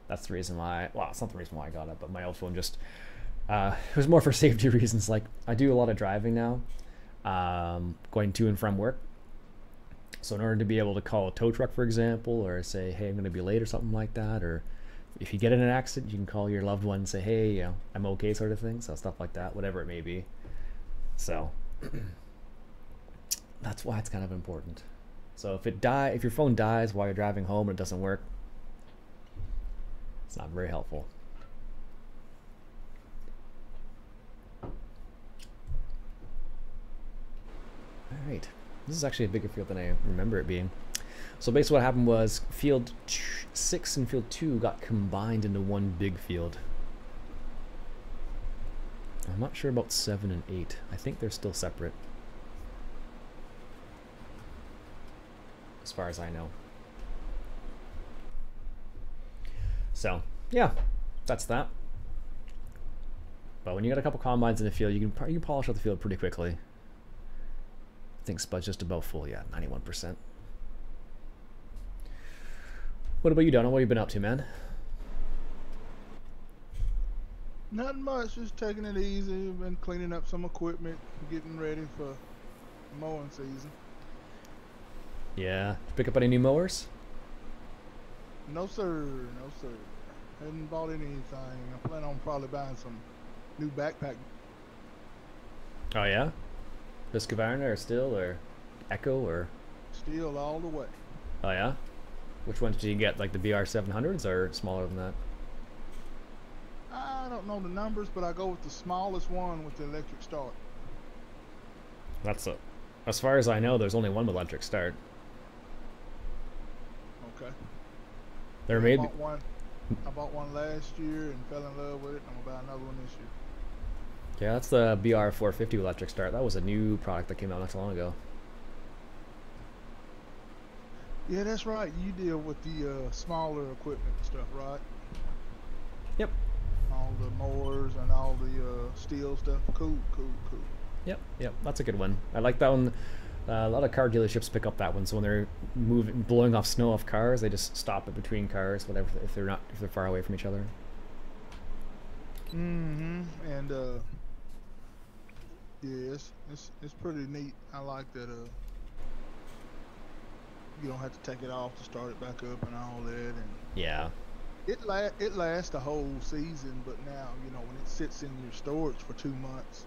that's the reason why. Well, it's not the reason why I got it, but my old phone just it was more for safety reasons. Like, I do a lot of driving now, going to and from work. So in order to be able to call a tow truck, for example, or say, hey, I'm going to be late or something like that, or if you get in an accident, you can call your loved one and say, hey, you know, I'm okay, sort of thing. So stuff like that, whatever it may be. So that's why it's kind of important. So if your phone dies while you're driving home and it doesn't work, it's not very helpful. All right, this is actually a bigger field than I remember it being. So basically what happened was field 6 and field 2 got combined into one big field. I'm not sure about 7 and 8. I think they're still separate, as far as I know. So yeah, that's that. But when you got a couple combines in the field, you can polish out the field pretty quickly. I think Spud's just about full. Yeah, 91%. What about you, Donald? What have you been up to, man? Nothing much, just taking it easy. Been cleaning up some equipment, getting ready for mowing season. Yeah. Pick up any new mowers? No sir, no sir. Hadn't bought anything. I plan on probably buying some new backpack. Oh yeah? Husqvarna or Still or Echo or? Still all the way. Oh yeah? Which ones do you get? Like the BR700s or smaller than that? I don't know the numbers, but I go with the smallest one with the electric start. As far as I know, there's only one with electric start. Okay. There may be. I bought one last year and fell in love with it. I'm gonna buy another one this year. Yeah, that's the BR450 electric start. That was a new product that came out not too long ago. Yeah, that's right. You deal with the smaller equipment and stuff, right? Yep. All the mowers and all the steel stuff. Cool. Yep, yep, that's a good one. I like that one. A lot of car dealerships pick up that one, so when they're blowing off snow off cars, they just stop it between cars, whatever, if they're far away from each other. Mm-hmm. And yeah, it's pretty neat. I like that. You don't have to take it off to start it back up and all that. And Yeah. it lasts the whole season, but now when it sits in your storage for 2 months,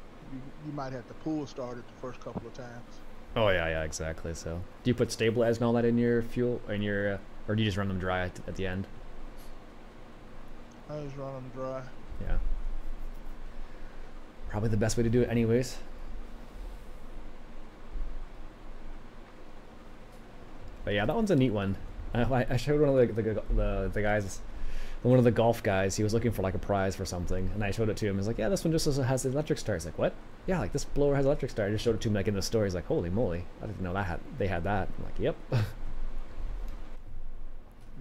you might have to pull start it the first couple of times. Oh yeah, yeah, exactly. So, do you put stabilize and all that in your fuel, or do you just run them dry at the end? I just run them dry. Yeah. Probably the best way to do it, anyways. But yeah, that one's a neat one. I showed one of the guys, one of the golf guys. He was looking for like a prize for something, and I showed it to him. He's like, "Yeah, this one just has the electric start." He's like, "What?" "Yeah, like this blower has electric start." I just showed it to him like in the store. He's like, "Holy moly, I didn't know they had that." I'm like, "Yep."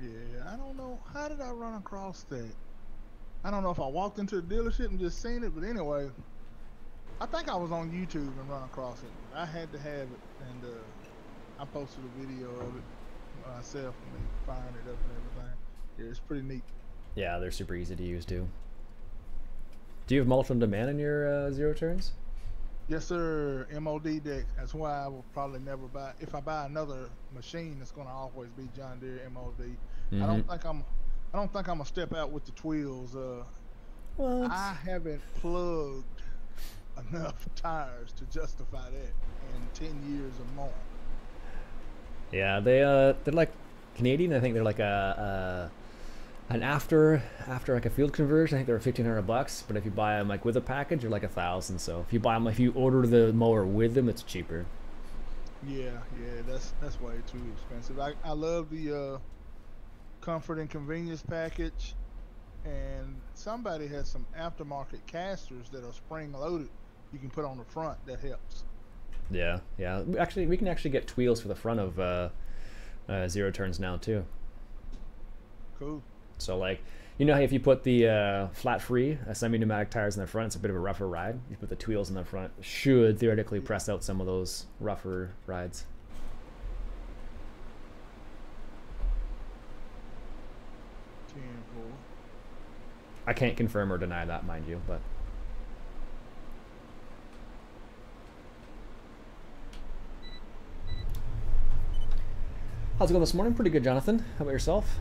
Yeah, I don't know. How did I run across that? I don't know if I walked into the dealership and just seen it, but anyway, I think I was on YouTube and run across it. I had to have it, and I posted a video of it myself and firing it up and everything. Yeah, it's pretty neat. Yeah, they're super easy to use too. Do you have multiple demand in your zero turns? Yes, sir. MOD deck. That's why I will probably never buy. If I buy another machine, it's gonna always be John Deere MOD. I don't think I'm gonna step out with the twills. What? I haven't plugged enough tires to justify that in 10 years or more. Yeah, they're like Canadian. I think they're like an after like a field conversion. I think they're $1,500, but if you buy them like with a package, they're like $1,000. So if you order the mower with them, it's cheaper. Yeah, that's way too expensive. I love the comfort and convenience package, and somebody has some aftermarket casters that are spring loaded. You can put on the front. That helps. Yeah, yeah. Actually, we can actually get wheels for the front of zero turns now too. Cool. So like, you know how if you put the flat free semi-pneumatic tires in the front, it's a bit of a rougher ride. You put the two wheels in the front, should theoretically press out some of those rougher rides. I can't confirm or deny that, mind you, but how's it going this morning? Pretty good, Jonathan. How about yourself?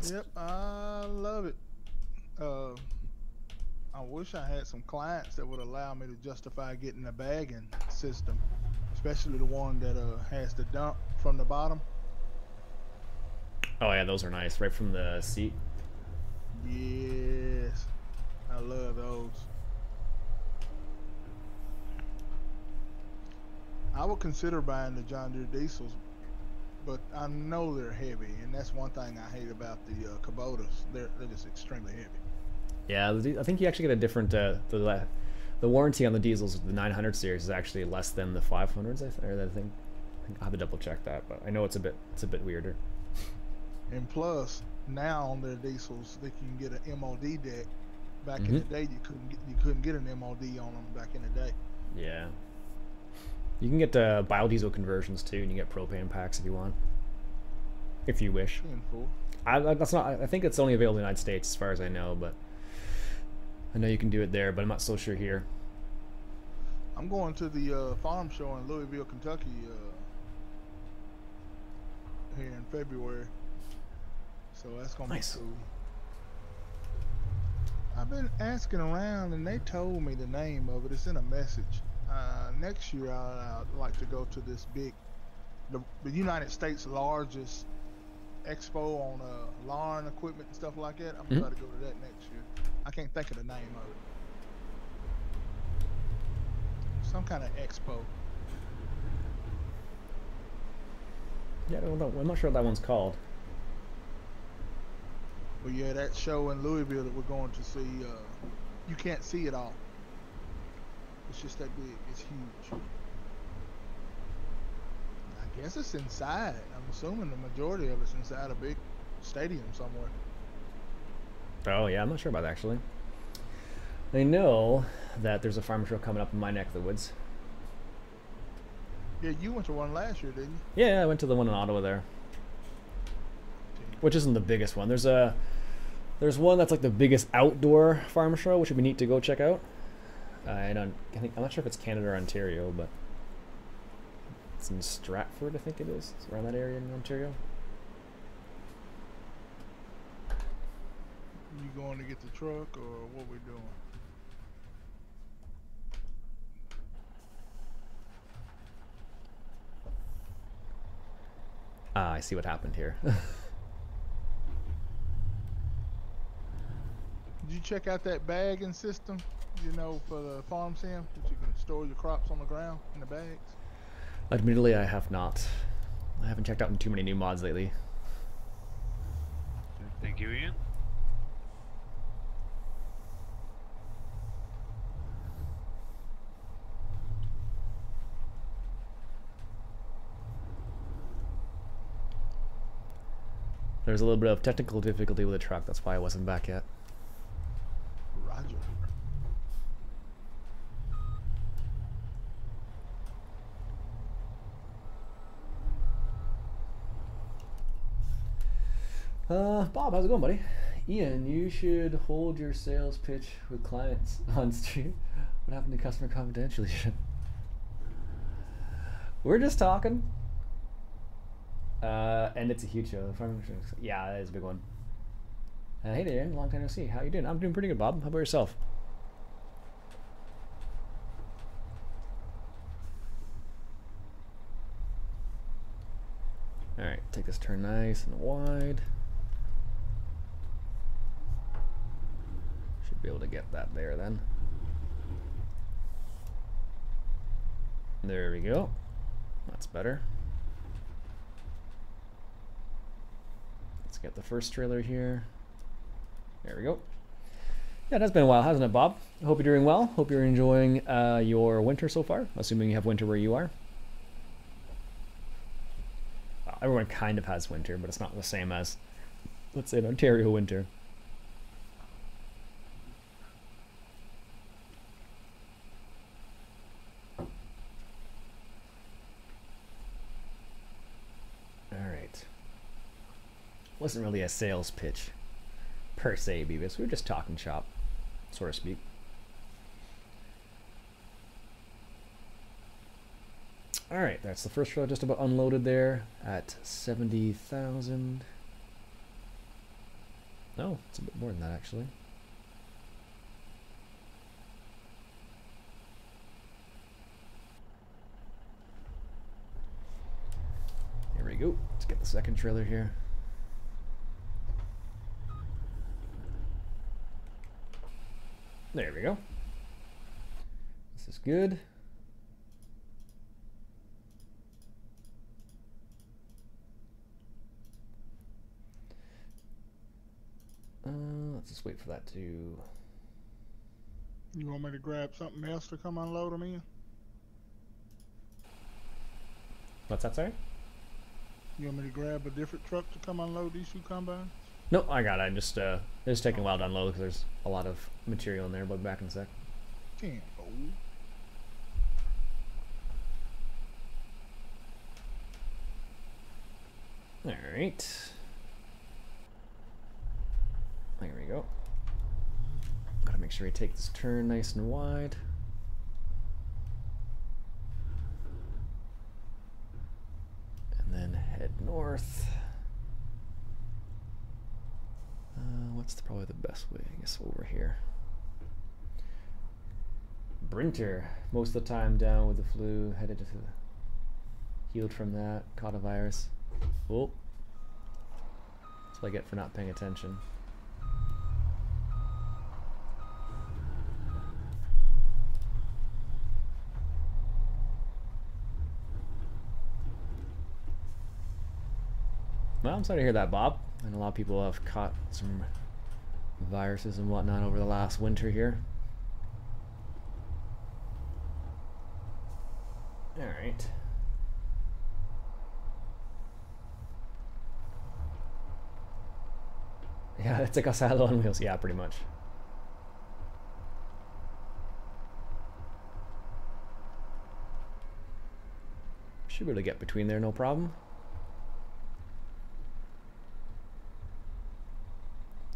Yep, I love it. I wish I had some clients that would allow me to justify getting a bagging system, especially the one that has the dump from the bottom. Oh yeah, those are nice, right from the seat. Yes, I love those. I would consider buying the John Deere diesels, but I know they're heavy, and that's one thing I hate about the Kubotas. They're just extremely heavy. Yeah, I think you actually get a different the warranty on the diesels. The 900 series is actually less than the 500s. I think I have to double check that, but I know it's a bit weirder. And plus, now on their diesels, they can get an MOD deck. Back in the day, you couldn't get an MOD on them back in the day. Yeah. You can get biodiesel conversions too, and you get propane packs if you want, if you wish. I think it's only available in the United States, as far as I know, but I know you can do it there, but I'm not so sure here. I'm going to the farm show in Louisville, Kentucky, here in February, so that's gonna nice. be cool. I've been asking around, and they told me the name of it. It's in a message. Next year, I'd like to go to this the United States' largest expo on lawn equipment and stuff like that. I'm gonna try to go to that next year. I can't think of the name of it. Some kind of expo. Yeah, I don't know. I'm not sure what that one's called. But yeah, that show in Louisville that we're going to see, you can't see it all. It's just that big. It's huge. I guess it's inside. I'm assuming the majority of it's inside a big stadium somewhere. Oh yeah, I'm not sure about that actually. I know that there's a farm show coming up in my neck of the woods. Yeah, you went to one last year, didn't you? Yeah, I went to the one in Ottawa there, which isn't the biggest one. There's one that's like the biggest outdoor farm show, which would be neat to go check out. I'm not sure if it's Canada or Ontario, but it's in Stratford, I think it is. It's around that area in Ontario. You going to get the truck, or what we doing? Ah, I see what happened here. Did you check out that bagging system? You know, for the farm sim, that you can store your crops on the ground in the bags. Admittedly, I have not. I haven't checked out in too many new mods lately. Thank you, Ian. There's a little bit of technical difficulty with the truck. That's why I wasn't back yet. Roger. Bob, how's it going, buddy? Ian, you should hold your sales pitch with clients on stream. What happened to customer confidentiality? We're just talking. And it's a huge show. Yeah, that is a big one. Hey there, Ian. Long time no see. How you doing? I'm doing pretty good, Bob. How about yourself? Alright, take this turn nice and wide. Should be able to get that there then. There we go. That's better. Let's get the first trailer here. There we go. Yeah, it has been a while, hasn't it, Bob? I hope you're doing well. Hope you're enjoying your winter so far, assuming you have winter where you are. Everyone kind of has winter, but it's not the same as, let's say, an Ontario winter. Alright. Wasn't really a sales pitch, per se, Beavis. We were just talking shop, so to speak. Alright, that's the first row just about unloaded there at 70,000. No, it's a bit more than that actually. Here we go. Let's get the second trailer here. There we go. This is good. Let's just wait for that to... You want me to grab something else to come unload them in? What's that, sorry? You want me to grab a different truck to come unload these two combines? No, I got it. I'm just it's taking a while to unload because there's a lot of material in there. But back in a sec. Can't go. All right. There we go. Gotta make sure we take this turn nice and wide. And then head north. What's probably the best way? I guess over here. Brinter, most of the time down with the flu, headed to healed from that, caught a virus. Oh, that's what I get for not paying attention. Well, I'm sorry to hear that, Bob. And a lot of people have caught some viruses and whatnot over the last winter here. All right. Yeah, it's like a silo on wheels. Yeah, pretty much. Should be able to get between there, no problem.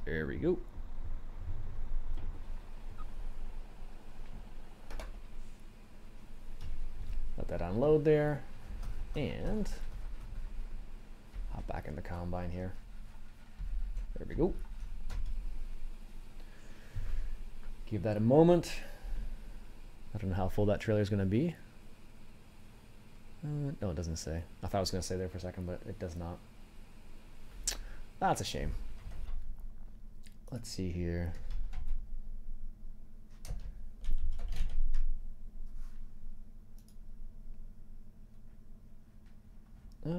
There we go. Let that unload there. And hop back in the combine here. There we go. Give that a moment. I don't know how full that trailer is going to be. No, it doesn't say. I thought I was going to say there for a second, but it does not. That's a shame. Let's see here. There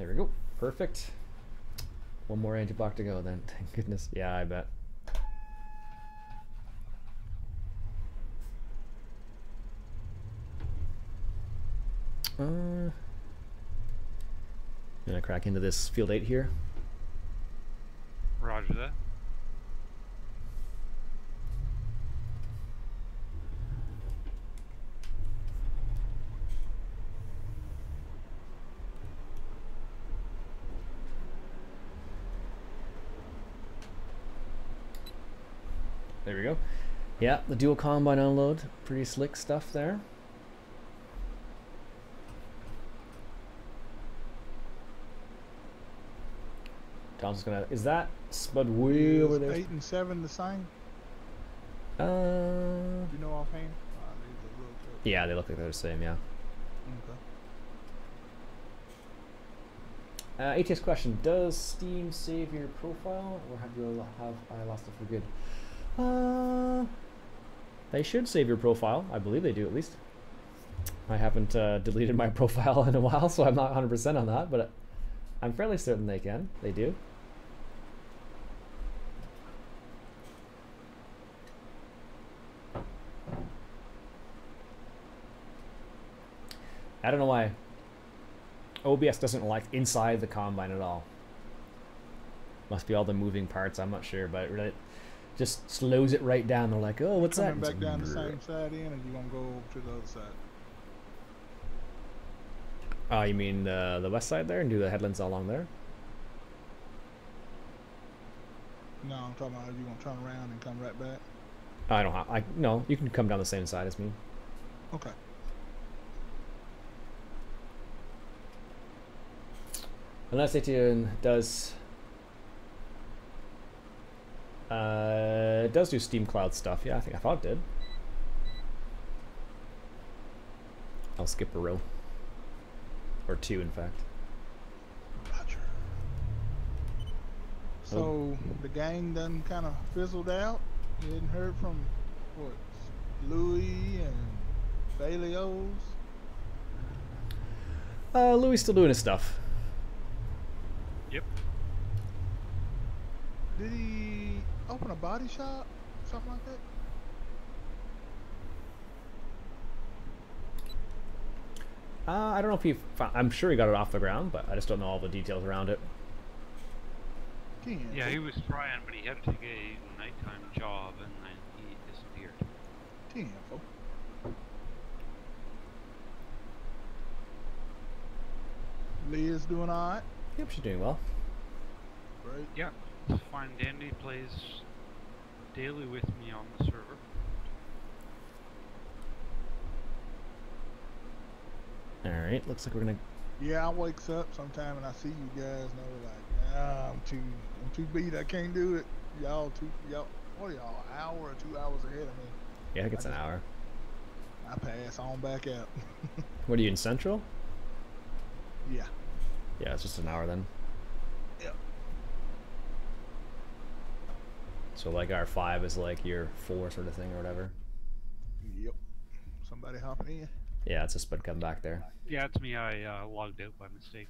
we go. Perfect. One more anti-block to go then. Thank goodness. Yeah, I bet. I'm gonna crack into this field 8 here. Roger that. There we go. Yeah, the dual combine unload. Pretty slick stuff there. Tom's gonna. Is that spud way over there? 8 and 7 the same? Uh. You know offhand? Yeah, they look like they're the same. Yeah. Okay. ATS question: does Steam save your profile, or have I lost it for good? They should save your profile. I believe they do, at least. I haven't deleted my profile in a while, so I'm not 100% on that, but I'm fairly certain they can. They do. I don't know why OBS doesn't like inside the combine at all. Must be all the moving parts, I'm not sure, but it just slows it right down. They're like, oh, what's that? Coming back down the same side in, or you gonna go over to the other side? Oh, you mean the west side there and do the headlands along there? No, I'm talking about you gonna turn around and come right back. I don't have. No, you can come down the same side as me. Okay. Unless it does do Steam Cloud stuff. Yeah, I thought it did. I'll skip a row. Or 2, in fact. Roger. So the gang done kind of fizzled out. You hadn't heard from what Louis and Bailey O's? Louis still doing his stuff. Yep. Did he open a body shop? Something like that? I don't know if he found, I'm sure he got it off the ground, but I just don't know all the details around it. Yeah, he was trying, but he had to take a nighttime job, and then he disappeared. Tenfold. Leah's doing alright? Yep, she's doing well. Great. Yeah, it's fine. Dandy plays daily with me on the server. Alright, looks like we're gonna... Yeah, I wakes up sometime and I see you guys and I'm like, I'm too beat, I can't do it. Y'all, what are y'all, an hour or 2 hours ahead of me? Yeah, I think it's an hour. I pass on back out. What are you in Central? Yeah. Yeah, it's just an hour then. Yep. So like our 5 is like your 4 sort of thing or whatever. Yep. Somebody hopping in. Yeah, it's a spud come back there. Yeah, it's me. I logged out by mistake.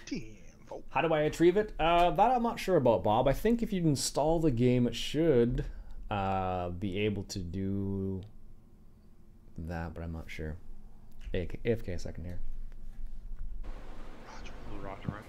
Tenfold. How do I retrieve it? That I'm not sure about, Bob. I think if you install the game, it should be able to do that, but I'm not sure. AFK a second here. Roger. Roger, right?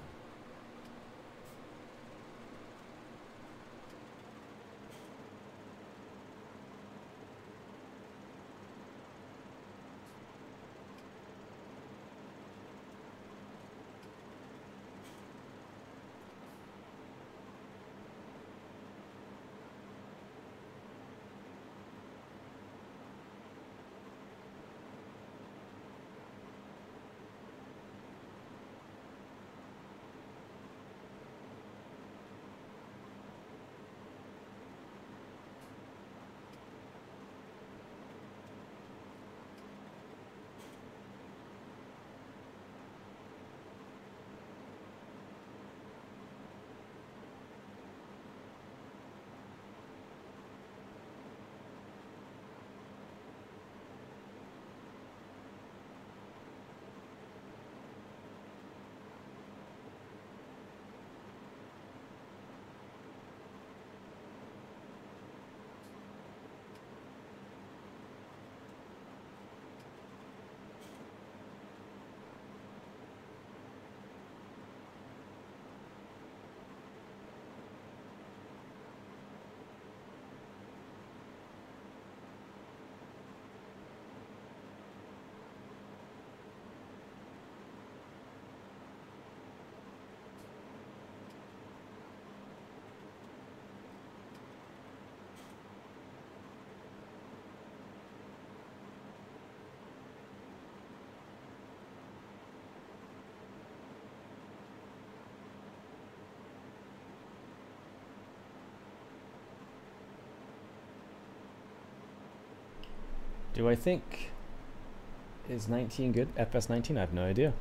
Do I think is 19 good? FPS 19? I have no idea.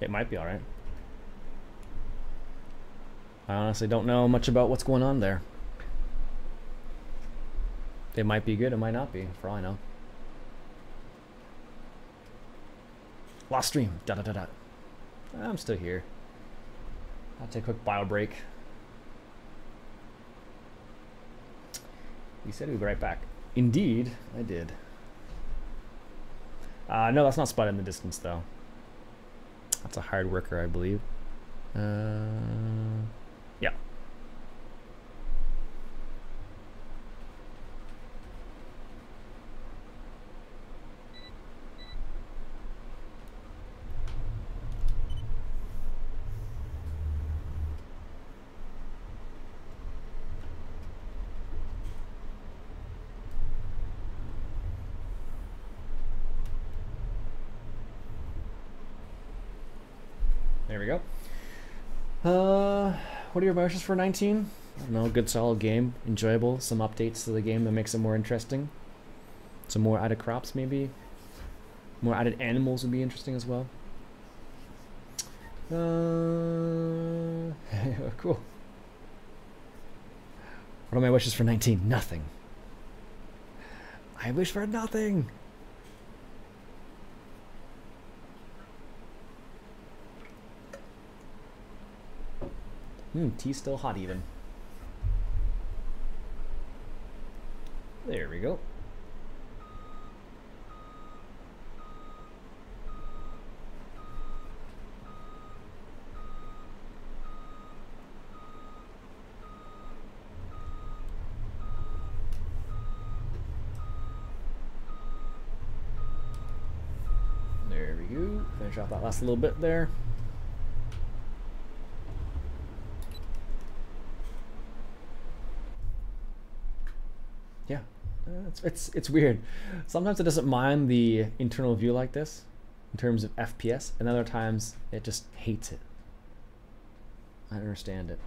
It might be alright. I honestly don't know much about what's going on there. It might be good, it might not be, for all I know. Lost stream. Da da da da. I'm still here. I'll take a quick bio break. You said we'd be right back. Indeed, I did. No, that's not spotted in the distance, though. That's a hard worker, I believe. Yeah. There we go. What are your wishes for 19? I don't know, good solid game, enjoyable, some updates to the game that makes it more interesting. Some more added crops maybe. More added animals would be interesting as well. Cool. What are my wishes for 19? Nothing. I wish for nothing. Tea's still hot even. There we go. There we go. Finish off that last little bit there. Yeah, it's weird. Sometimes it doesn't mind the internal view like this in terms of FPS, and other times it just hates it. I understand it.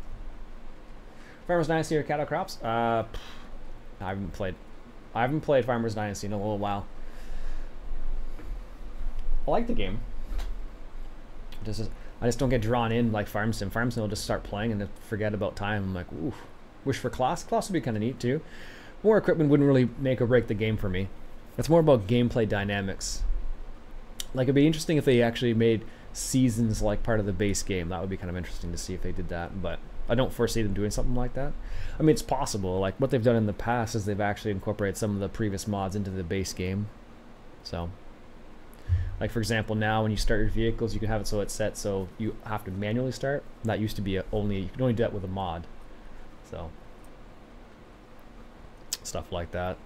Farmers Dynasty or Cattle Crops? I haven't played Farmers Dynasty in a little while. I like the game. I just don't get drawn in like Farm Sim. Farm Sim will just start playing and then forget about time. I'm like, ooh. Wish for class. Class would be kind of neat too. More equipment wouldn't really make or break the game for me. It's more about gameplay dynamics. Like, it'd be interesting if they actually made seasons like part of the base game. That would be kind of interesting to see if they did that, but I don't foresee them doing something like that. I mean, it's possible. Like, what they've done in the past is they've actually incorporated some of the previous mods into the base game. So, like, for example, now when you start your vehicles, you can have it so it's set so you have to manually start. That used to be you can only do that with a mod. So, stuff like that.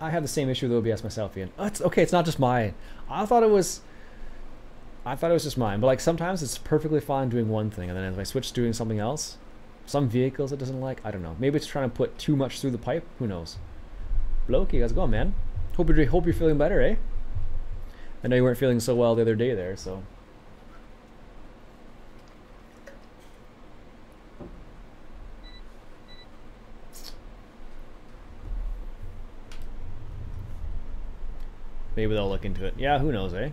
I have the same issue with OBS myself, Ian. Oh, it's okay. It's not just mine. I thought it was just mine. But like sometimes it's perfectly fine doing one thing, and then if I switch to doing something else, some vehicles it doesn't like. I don't know. Maybe it's trying to put too much through the pipe. Who knows? Loki, how's it going, man? Hope you're feeling better, eh? I know you weren't feeling so well the other day there, so. Maybe they'll look into it. Yeah, who knows, eh?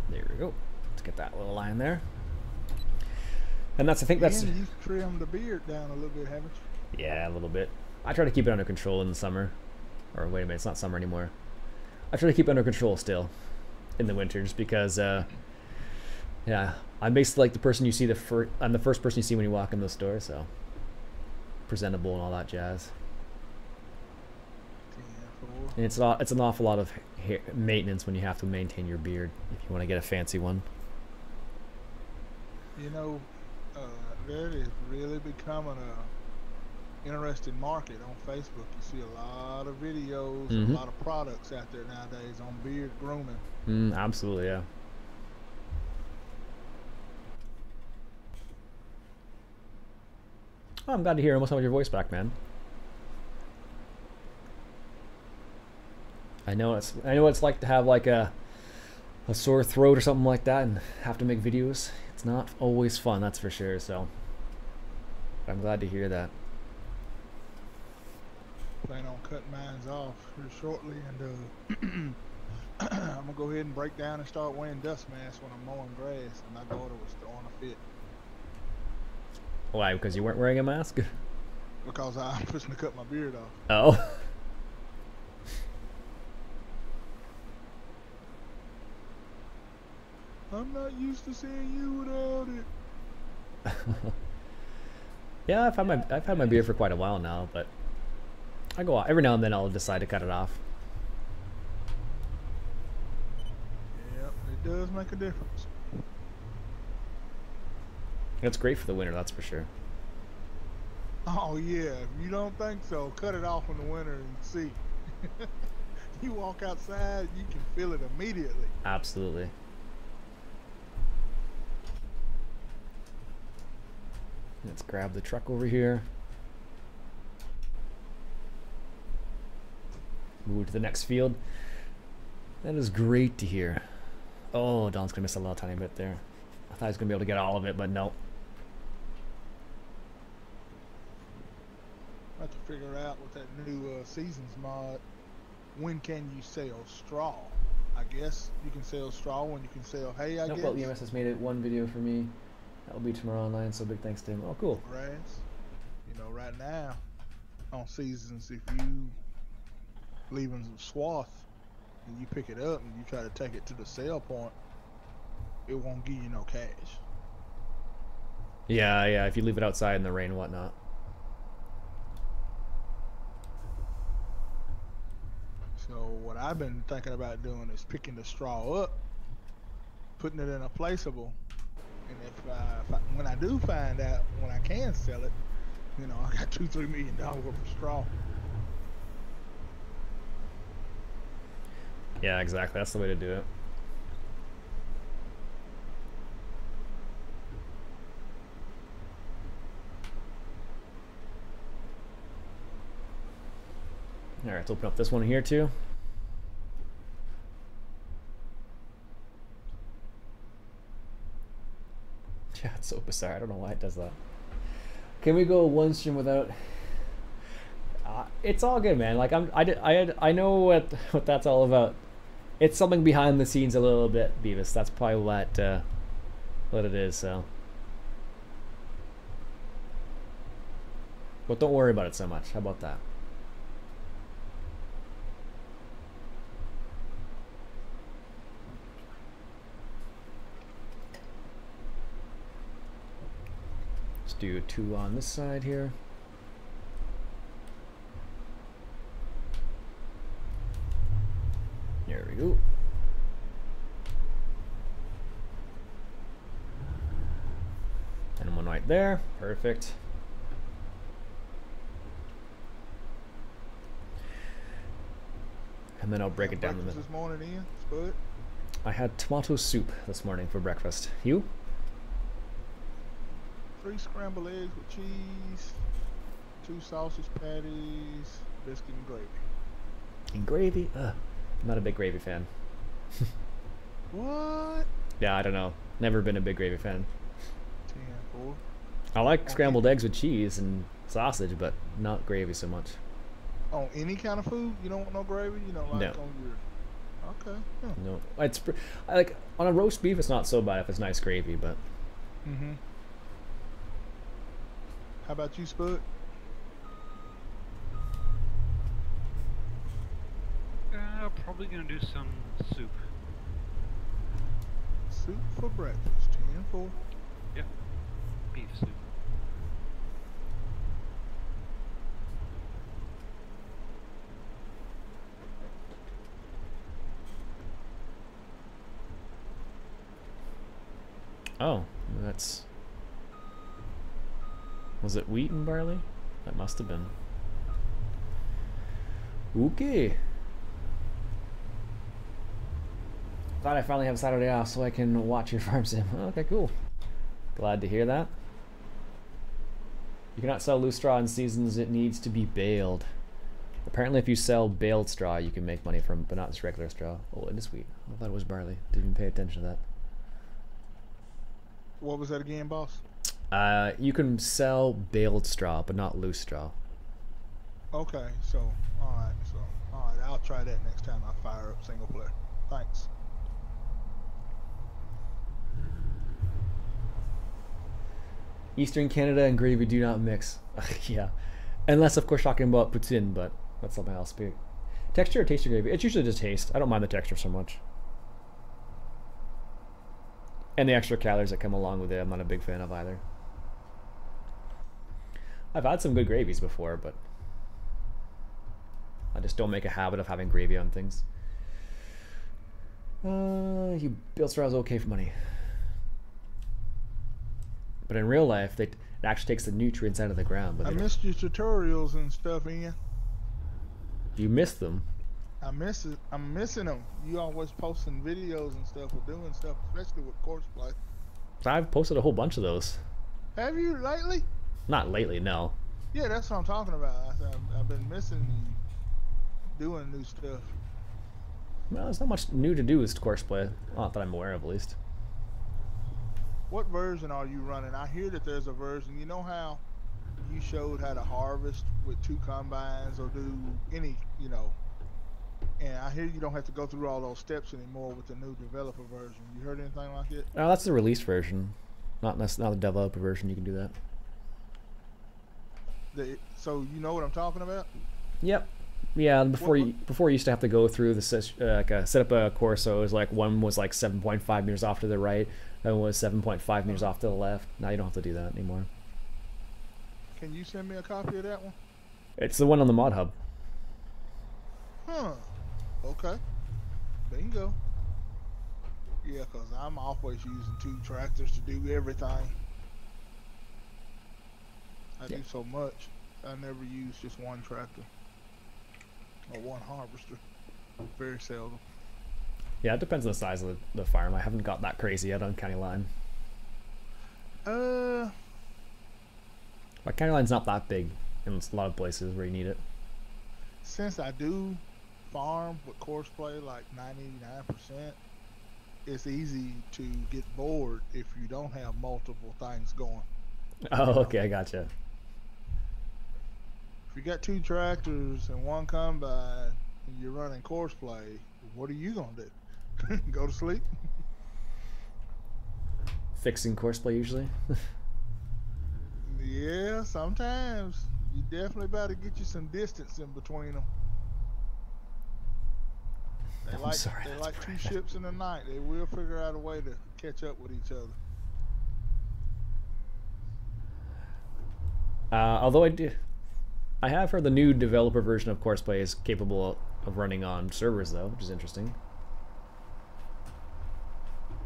There we go. Let's get that little line there. And I think that's... And you've trimmed the beard down a little bit, haven't you? Yeah, a little bit. I try to keep it under control in the summer. Or wait a minute, it's not summer anymore. I try to keep it under control still in the winter, just because, yeah, I'm basically like the person you see I'm the first person you see when you walk in the store, so presentable and all that jazz. And it's an awful lot of maintenance when you have to maintain your beard if you want to get a fancy one. You know, that is really becoming a interesting market on Facebook. You see a lot of videos, a lot of products out there nowadays on beard grooming. Absolutely, yeah. Oh, I'm glad to hear almost have your voice back, man. I know what it's like to have like a sore throat or something like that and have to make videos. It's not always fun, that's for sure. So I'm glad to hear that. Plan on cutting mines off here shortly, and I'm gonna go ahead and break down and start wearing dust masks when I'm mowing grass. And my daughter was throwing a fit Why? Because you weren't wearing a mask? because I'm pushing to cut my beard off. Oh. I'm not used to seeing you without it. Yeah, I've had my beard for quite a while now, but I go every now and then I'll decide to cut it off. Yep, it does make a difference. It's great for the winter, that's for sure. Oh yeah, if you don't think so, cut it off in the winter and see. You walk outside, you can feel it immediately. Absolutely. Let's grab the truck over here. Move to the next field. That is great to hear. Oh, Don's gonna miss a little tiny bit there. I thought he was gonna be able to get all of it, but no. I have to figure out with that new seasons mod, when can you sell straw? I guess you can sell straw when you can sell hay, I Nope, guess. well, EMS has made it one video for me. That will be tomorrow online, so big thanks to him. Oh, cool. Grass. You know, right now, on seasons, if you leaving some swath and you pick it up and you try to take it to the sale point, it won't give you no cash. Yeah, yeah, if you leave it outside in the rain and whatnot. So what I've been thinking about doing is picking the straw up, putting it in a placeable, and if when I do find out when I can sell it, you know, I got $2-3 million worth of straw. Yeah, exactly. That's the way to do it. All right, let's open up this one here too. Yeah, it's so bizarre. I don't know why it does that. Can we go one stream without? It's all good, man. Like I know what that's all about. It's something behind the scenes a little bit, Beavis. That's probably what it is. So, but don't worry about it so much. How about that? Let's do 2 on this side here. There we go. And one right there. Perfect. And then I'll break it down the middle. This morning, Ian, Spud? I had tomato soup this morning for breakfast. You? 3 scrambled eggs with cheese, 2 sausage patties, biscuit and gravy. And gravy? Ugh. I'm not a big gravy fan. What? Yeah, I don't know. Never been a big gravy fan. 10-4. I like scrambled eggs with cheese and sausage, but not gravy so much. On any kind of food? You don't want no gravy? You don't like No. on your... Okay. Huh. No, I like on a roast beef. It's not so bad if it's nice gravy, but Mm-hmm. How about you, Spud? Probably gonna do some soup. Soup for breakfast. 10-4. Yep. Beef soup. oh, that's. Was it wheat and barley? That must have been. Okay. Glad I finally have Saturday off so I can watch your farm sim. Okay, cool. Glad to hear that. You cannot sell loose straw in seasons. It needs to be baled. Apparently if you sell baled straw, you can make money from, but not just regular straw. Oh, it is wheat. I thought it was barley. Didn't even pay attention to that. What was that again, boss? You can sell baled straw, but not loose straw. Okay, so all right, I'll try that next time I fire up single player. Thanks. Eastern Canada and gravy do not mix. Yeah, unless of course talking about poutine, but that's something else. Texture or taste of gravy? It's usually just taste. I don't mind the texture so much. And the extra calories that come along with it, I'm not a big fan of either. I've had some good gravies before, but I just don't make a habit of having gravy on things. You build straw is okay for money. But in real life, it actually takes the nutrients out of the ground. But I missed your tutorials and stuff, Ian. You missed them? I miss it. I'm missing them. You always posting videos and stuff or doing stuff, especially with courseplay. I've posted a whole bunch of those. Have you lately? Not lately, no. Yeah, that's what I'm talking about. I've been missing you doing new stuff. Well, there's not much new to do with courseplay. Not that I'm aware of, at least. What version are you running? I hear that there's a version. You know how you showed how to harvest with 2 combines or do any, you know. And I hear you don't have to go through all those steps anymore with the new developer version. You heard anything like it? Oh, that's the release version, not the developer version. You can do that. So you know what I'm talking about? Yep. Yeah. Before you used to have to go through the set up a course. So it was like one was like 7.5 meters off to the right, and one was 7.5 meters off to the left. Now you don't have to do that anymore. Can you send me a copy of that one? It's the one on the mod hub. Huh. Okay. Bingo. Yeah, because I'm always using 2 tractors to do everything. I do so much. I never use just 1 tractor. Or 1 harvester. Very seldom. Yeah, it depends on the size of the farm. I haven't got that crazy yet on county line. My county line's not that big in a lot of places where you need it. Since I do farm with courseplay like 99%, it's easy to get bored if you don't have multiple things going. Oh, okay, I gotcha. If you got 2 tractors and 1 combine and you're running courseplay, what are you gonna do? Go to sleep? Fixing courseplay usually. Yeah, sometimes. You definitely better get you some distance in between them. They like 2 ships in the night. They will figure out a way to catch up with each other. Although I have heard the new developer version of courseplay is capable of running on servers though, which is interesting.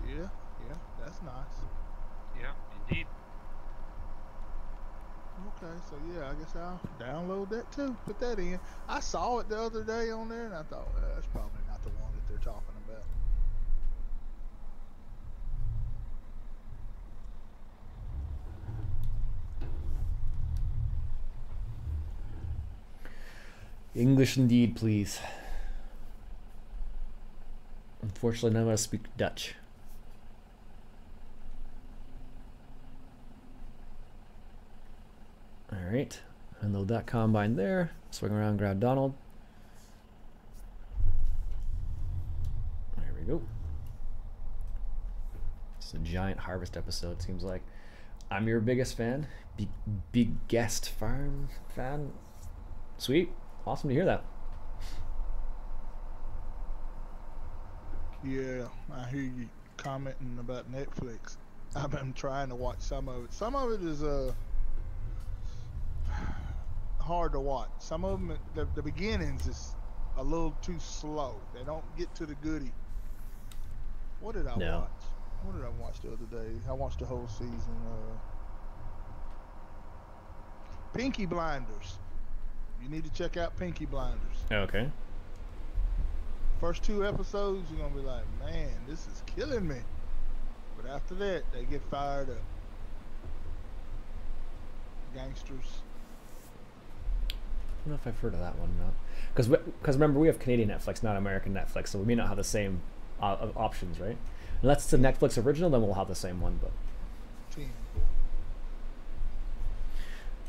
Yeah, that's nice. Yeah, indeed. Okay, so yeah, I guess I'll download that too. Put that in. I saw it the other day on there, and I thought, well, that's probably not the one that they're talking about. English indeed, please. Unfortunately, none of us speak Dutch. Alright, unload that combine there. Swing around, grab Donald. There we go. It's a giant harvest episode, seems like. I'm your biggest fan. Big guest farm fan. Sweet. Awesome to hear that. Yeah, I hear you commenting about Netflix. I've been trying to watch some of it. Some of it is hard to watch. Some of them, the beginnings is a little too slow. They don't get to the goodie. What did I watch? What did I watch the other day? I watched the whole season. Pinky Blinders. You need to check out Pinky Blinders. Okay. First 2 episodes, you're gonna be like, man, this is killing me. But after that, they get fired up. Gangsters. I don't know if I've heard of that one, no. Because remember, we have Canadian Netflix, not American Netflix, so we may not have the same options, right? Unless it's a Netflix original, then we'll have the same one, but...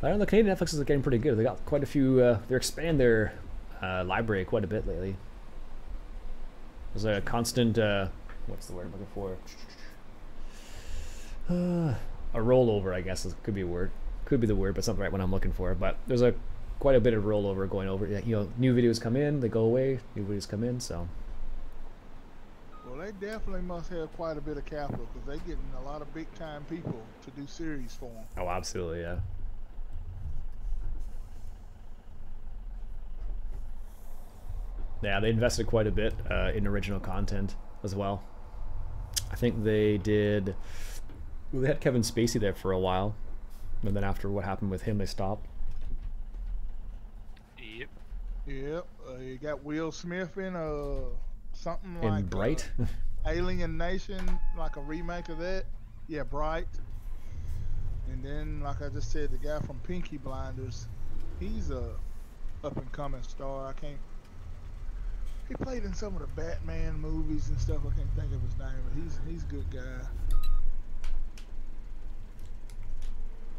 I don't know, the Canadian Netflix is getting pretty good. They got quite a few. They're expanding their library quite a bit lately. There's a constant. What's the word I'm looking for? A rollover, I guess, could be a word. Could be the word, but it's not the right one I'm looking for. But there's quite a bit of rollover going over. You know, new videos come in, they go away. New videos come in, so. Well, they definitely must have quite a bit of capital because they're getting a lot of big time people to do series for them. Oh, absolutely, yeah. Yeah, they invested quite a bit in original content as well. I think they did. Well, they had Kevin Spacey there for a while, and then after what happened with him, they stopped. Yep. Yep. You got Will Smith in something In like Bright. Alien Nation, like a remake of that. Yeah, Bright. And then, like I just said, the guy from Pinky Blinders, he's a up and coming star. He played in some of the Batman movies and stuff. I can't think of his name, but he's a good guy.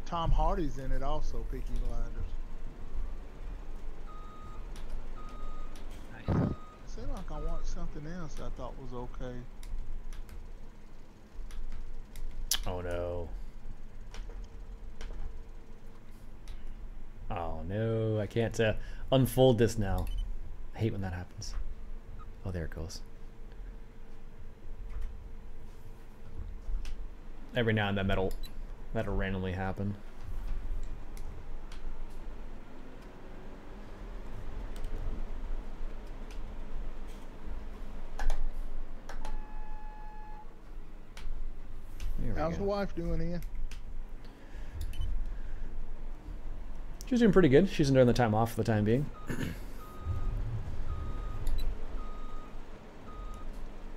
Tom Hardy's in it also, Peaky Blinders. Nice. It seemed like I watched something else I thought was okay. Oh no. Oh no, I can't unfold this now. I hate when that happens. Oh, there it goes. Every now and then that'll randomly happen. How's the wife doing, Ian? She's doing pretty good. She's enjoying the time off for the time being.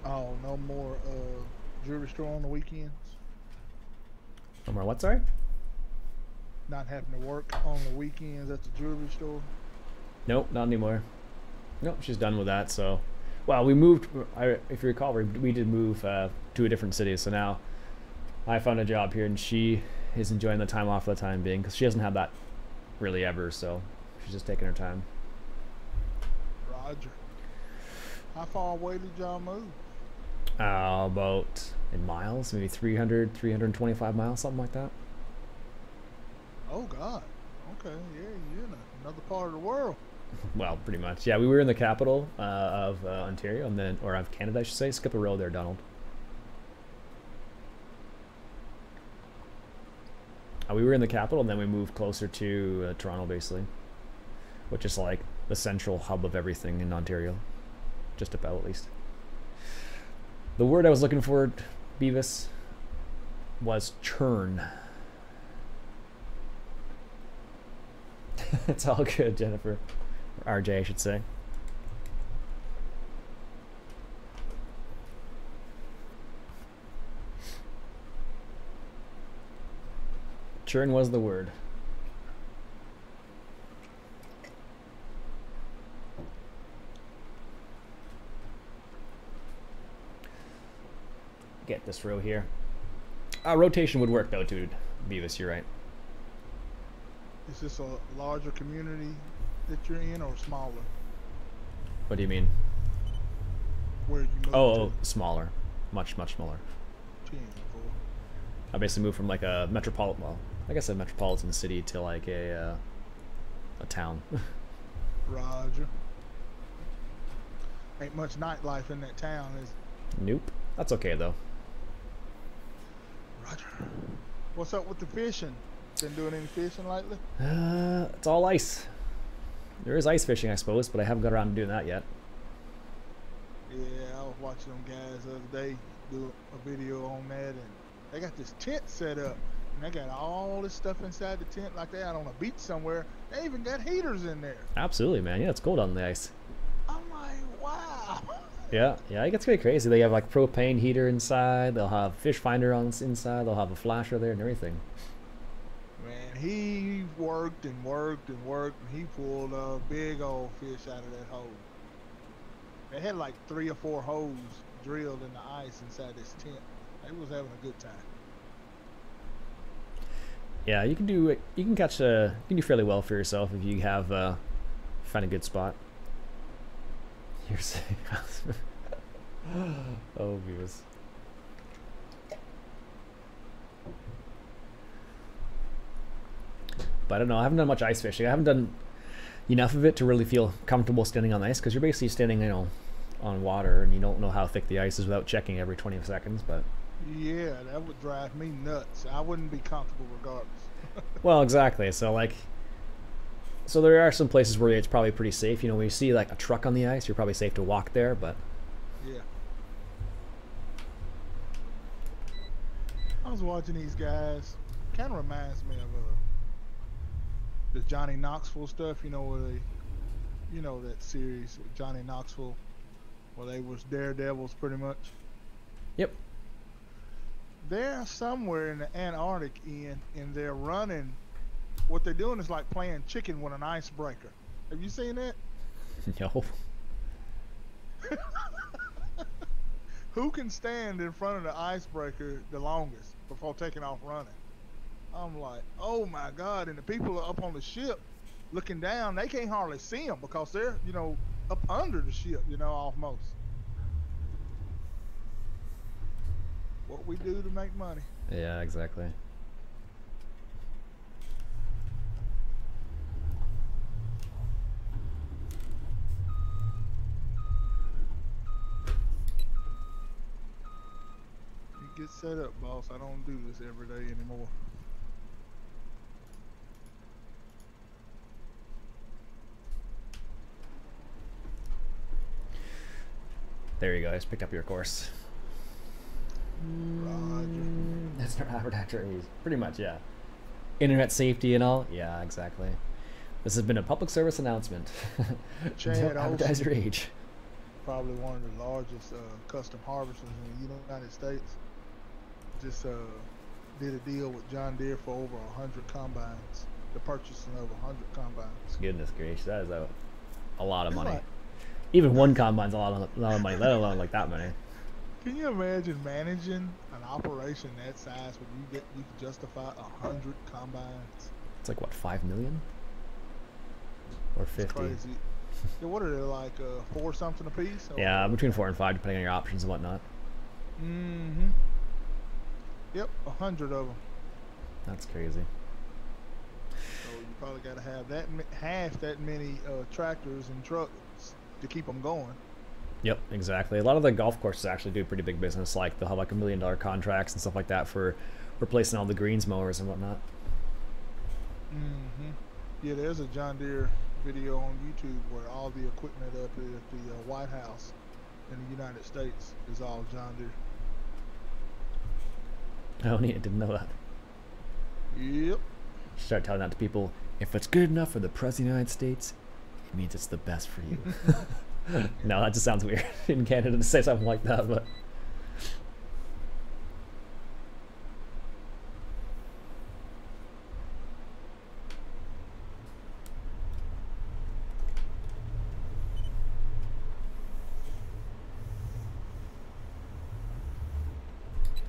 Oh, no more jewelry store on the weekends? No more what, sorry? Not having to work on the weekends at the jewelry store? Nope, not anymore. Nope, she's done with that, so... Well, we moved... if you recall, we did move to a different city, so now I found a job here, and she is enjoying the time off for the time being, because she hasn't had that really ever, so she's just taking her time. Roger. How far away did y'all move? About in miles, maybe 300, 325 miles, something like that. Oh, God. Okay, yeah, you're in another part of the world. Well, pretty much. Yeah, we were in the capital of Ontario, and then, or of Canada, I should say. Skip a row there, Donald. We were in the capital, and then we moved closer to Toronto, basically, which is like the central hub of everything in Ontario, just about at least. The word I was looking for, Beavis, was churn. It's all good, Jennifer. Or RJ, I should say. Churn was the word. Get this row here. Rotation would work though, dude. Beavis, you're right. Is this a larger community that you're in or smaller? What do you mean? Where you moved Oh, smaller. Much, much smaller. 10, 4. I basically moved from like a metropolitan, well, I guess a metropolitan city to like a town. Roger. Ain't much nightlife in that town, is Nope. That's okay though. Roger. What's up with the fishing? Been doing any fishing lately? It's all ice. There is ice fishing, I suppose, but I haven't got around to doing that yet. Yeah, I was watching them guys the other day do a video on that, and they got this tent set up, and they got all this stuff inside the tent like they out on a beach somewhere. They even got heaters in there. Absolutely, man. Yeah, it's cold on the ice. I'm like, wow. Yeah, it gets pretty crazy. They have like propane heater inside. They'll have fish finder on inside. They'll have a flasher there and everything. Man, he worked and worked and worked, and he pulled a big old fish out of that hole. They had like 3 or 4 holes drilled in the ice inside this tent. They was having a good time. Yeah, you can do it. You can catch you can do fairly well for yourself if you have find a good spot. You're saying, oh, views. But I don't know. I haven't done much ice fishing. I haven't done enough of it to really feel comfortable standing on ice, because you're basically standing, you know, on water, and you don't know how thick the ice is without checking every 20 seconds. But Yeah, that would drive me nuts. I wouldn't be comfortable regardless. well, exactly. So like, so there are some places where it's probably pretty safe. You know, when you see like a truck on the ice, you're probably safe to walk there. But Yeah. I was watching these guys. Kind of reminds me of the Johnny Knoxville stuff. You know, where they, you know, that series with Johnny Knoxville, where they was daredevils pretty much. yep. They're somewhere in the Antarctic, Ian, and they're running. What they're doing is like playing chicken with an icebreaker. Have you seen that? No. Who can stand in front of the icebreaker the longest before taking off running? I'm like, oh my God. And the people are up on the ship looking down. They can't hardly see them because they're, you know, up under the ship, you know, almost. What we do to make money. Yeah, exactly. You get set up, boss. I don't do this every day anymore. There you go. I just picked up your course. Roger. That's not advertising. Pretty much, yeah. Internet safety and all. Yeah, exactly. This has been a public service announcement. Chad Don't advertise your age. Probably one of the largest custom harvesters in the United States. Just did a deal with John Deere for over 100 combines. The purchasing of 100 combines. Goodness gracious, that is a lot of It's money. like, Even one combine's a lot of money, let alone like that many. can you imagine managing an operation that size where you can justify 100 combines? It's like what, 5 million? Or 50? It's crazy. Yeah, what are they, like 4 something a piece? Yeah, between 4 and 5, depending on your options and whatnot. Mm-hmm. Yep, 100 of them. That's crazy. So you probably got to have that half that many tractors and trucks to keep them going. Yep, exactly. A lot of the golf courses actually do pretty big business. Like they'll have like $1 million contracts and stuff like that for replacing all the greens mowers and whatnot. Mm-hmm. Yeah, there's a John Deere video on YouTube where all the equipment up at the White House in the United States is all John Deere. Oh, neat. I didn't know that. Yep. Start telling that to people. If it's good enough for the President of the United States, it means it's the best for you. No, that just sounds weird in Canada to say something like that, but...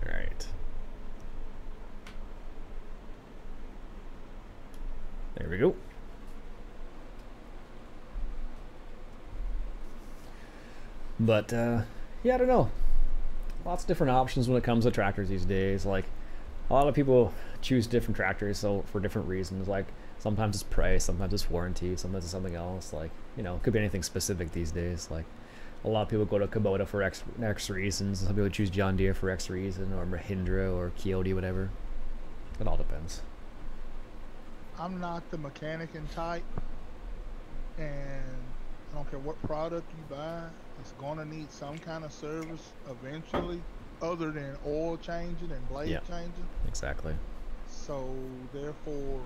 Alright. There we go. But yeah, I don't know. Lots of different options when it comes to tractors these days. Like a lot of people choose different tractors so for different reasons. Like sometimes it's price, sometimes it's warranty, sometimes it's something else. Like, you know, it could be anything specific these days. Like a lot of people go to Kubota for X reasons. Some people choose John Deere for X reason, or Mahindra or Coyote, whatever. It all depends. I'm not the mechanic type, and I don't care what product you buy, it's going to need some kind of service eventually, other than oil changing and blade changing. Exactly. So therefore,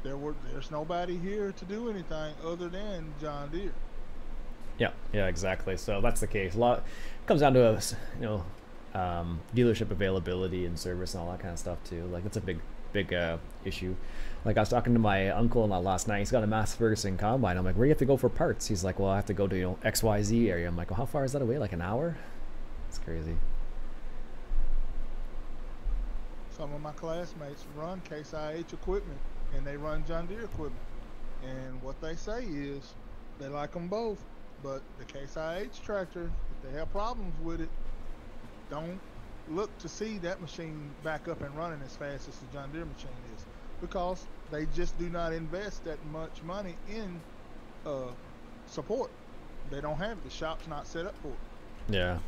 there's nobody here to do anything other than John Deere. Yeah, exactly. So that's the case. A lot it comes down to dealership availability and service and all that kind of stuff too. Like that's a big issue. Like I was talking to my uncle last night. He's got a Mass Ferguson combine. I'm like, where do you have to go for parts? He's like, well, I have to go to XYZ area. I'm like, well, how far is that away? Like an hour? It's crazy. some of my classmates run Case IH equipment and they run John Deere equipment. And what they say is they like them both, but the Case IH tractor, if they have problems with it, don't look to see that machine back up and running as fast as the John Deere machine is, because they just do not invest that much money in support. They don't have it. The shop's not set up for it. Yeah.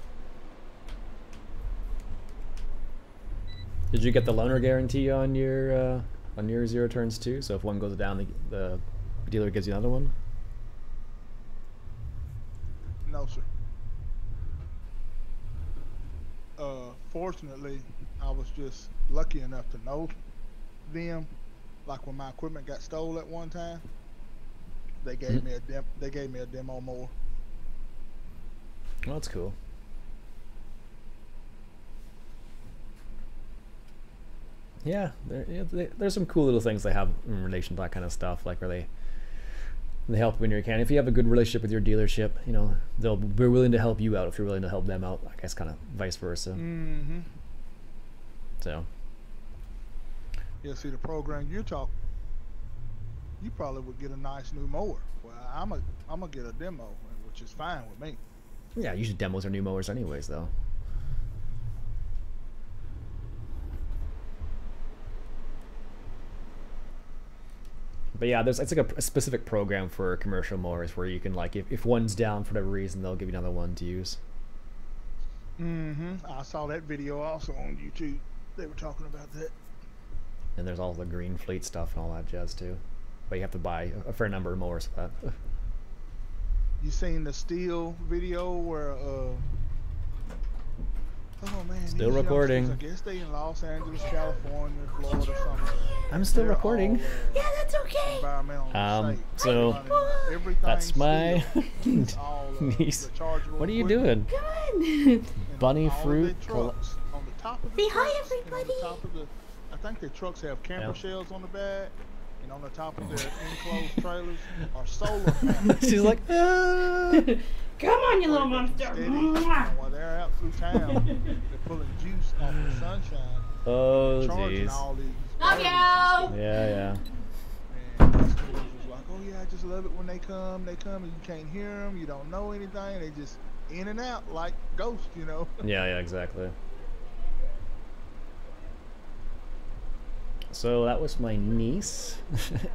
Did you get the loaner guarantee on your zero turns too? So if one goes down, the dealer gives you another one? No, sir. Fortunately, I was just lucky enough to know them. Like when my equipment got stolen at one time, they gave me a demo more. Well, that's cool. Yeah, there's some cool little things they have in relation to that kind of stuff, like where they help when you can. If you have a good relationship with your dealership, you know, they'll be willing to help you out if you're willing to help them out. I guess kind of vice versa. Mm-hmm. So. Yeah, see the program you're talking, you probably would get a nice new mower. Well, I'm gonna get a demo, which is fine with me. Yeah, usually demos are new mowers anyways, though. But yeah, it's like a specific program for commercial mowers where you can, like, if one's down for whatever reason, they'll give you another one to use. Mm-hmm. I saw that video also on YouTube. They were talking about that. And there's all the green fleet stuff and all that jazz too. But you have to buy a fair number of mowers for that. You seen the steel video where oh man, still recording. I guess they in Los Angeles, California, Florida, something. I'm still recording. Yeah, that's okay. So that's my niece. What are you doing? Good. Bunny fruit. On the top of the Say hi, trucks, everybody. on the top of the, I think the trucks have camper shells on the back, and on the top of their enclosed trailers are solar panels. She's like, Come on, you little monster. While they're out through town, they're pulling juice off the sunshine. oh Charging jeez. all these. Love you. Yeah. And customers was like, oh yeah, I just love it when they come and you can't hear them, you don't know anything, they just in and out like ghosts, you know. Yeah, exactly. So that was my niece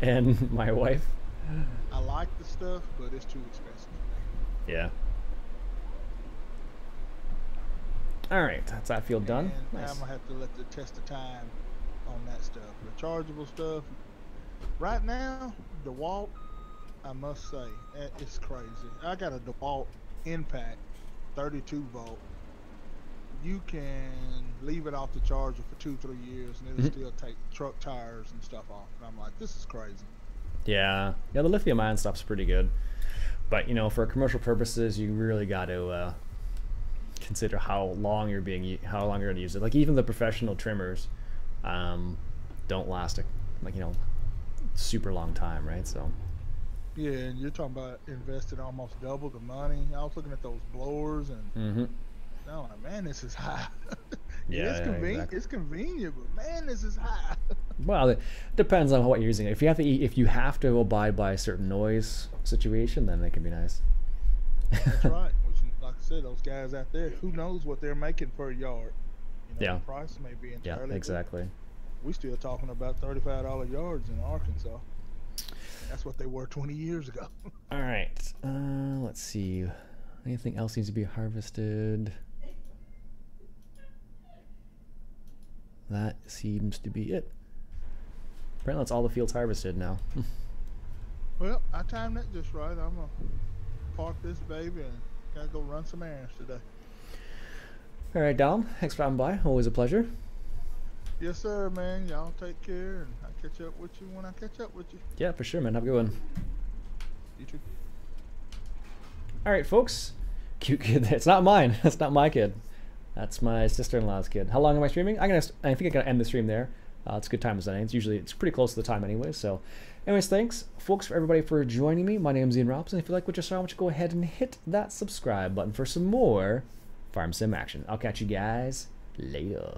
and my wife. I like the stuff, but it's too expensive. Yeah. All right, that's that field done. And Nice. I'm gonna have to let the test of time on that stuff. The chargeable stuff. Right now, DeWalt, I must say, it's crazy. I got a DeWalt Impact, 32 volt. You can leave it off the charger for 2-3 years, and it'll still take truck tires and stuff off. And I'm like, this is crazy. Yeah, the lithium ion stuff's pretty good, but you know, for commercial purposes, you really got to consider how long you're going to use it. Like even the professional trimmers don't last super long time, right? So yeah, and you're talking about investing almost double the money. I was looking at those blowers, and I'm like, man, this is high. Yeah, it's convenient. exactly. It's convenient, but man, this is high. Well, it depends on what you're using. If you have to abide by a certain noise situation, then it can be nice. That's right. Which, like I said, those guys out there, who knows what they're making per yard? You know, Yeah. the price may be entirely. Yeah, exactly. We still talking about $35 yards in Arkansas. That's what they were 20 years ago. All right. Let's see. Anything else needs to be harvested? That seems to be it. Apparently that's all the fields harvested now. Well, I timed that just right. I'm gonna park this baby and gotta go run some errands today. All right, Dom. Thanks for stopping by. Always a pleasure. Yes, sir, man. Y'all take care, and I'll catch up with you when I catch up with you. Yeah, for sure, man. Have a good one. You too. All right, folks. Cute kid. It's not mine. That's not my kid. That's my sister-in-law's kid. How long am I streaming? I think I'm gonna end the stream there. It's a good time as any. It's pretty close to the time anyway. So, anyways, thanks, folks, for everybody for joining me. My name is Iain Robson. If you like what you saw, why don't you go ahead and hit that subscribe button for some more Farm Sim action. I'll catch you guys later.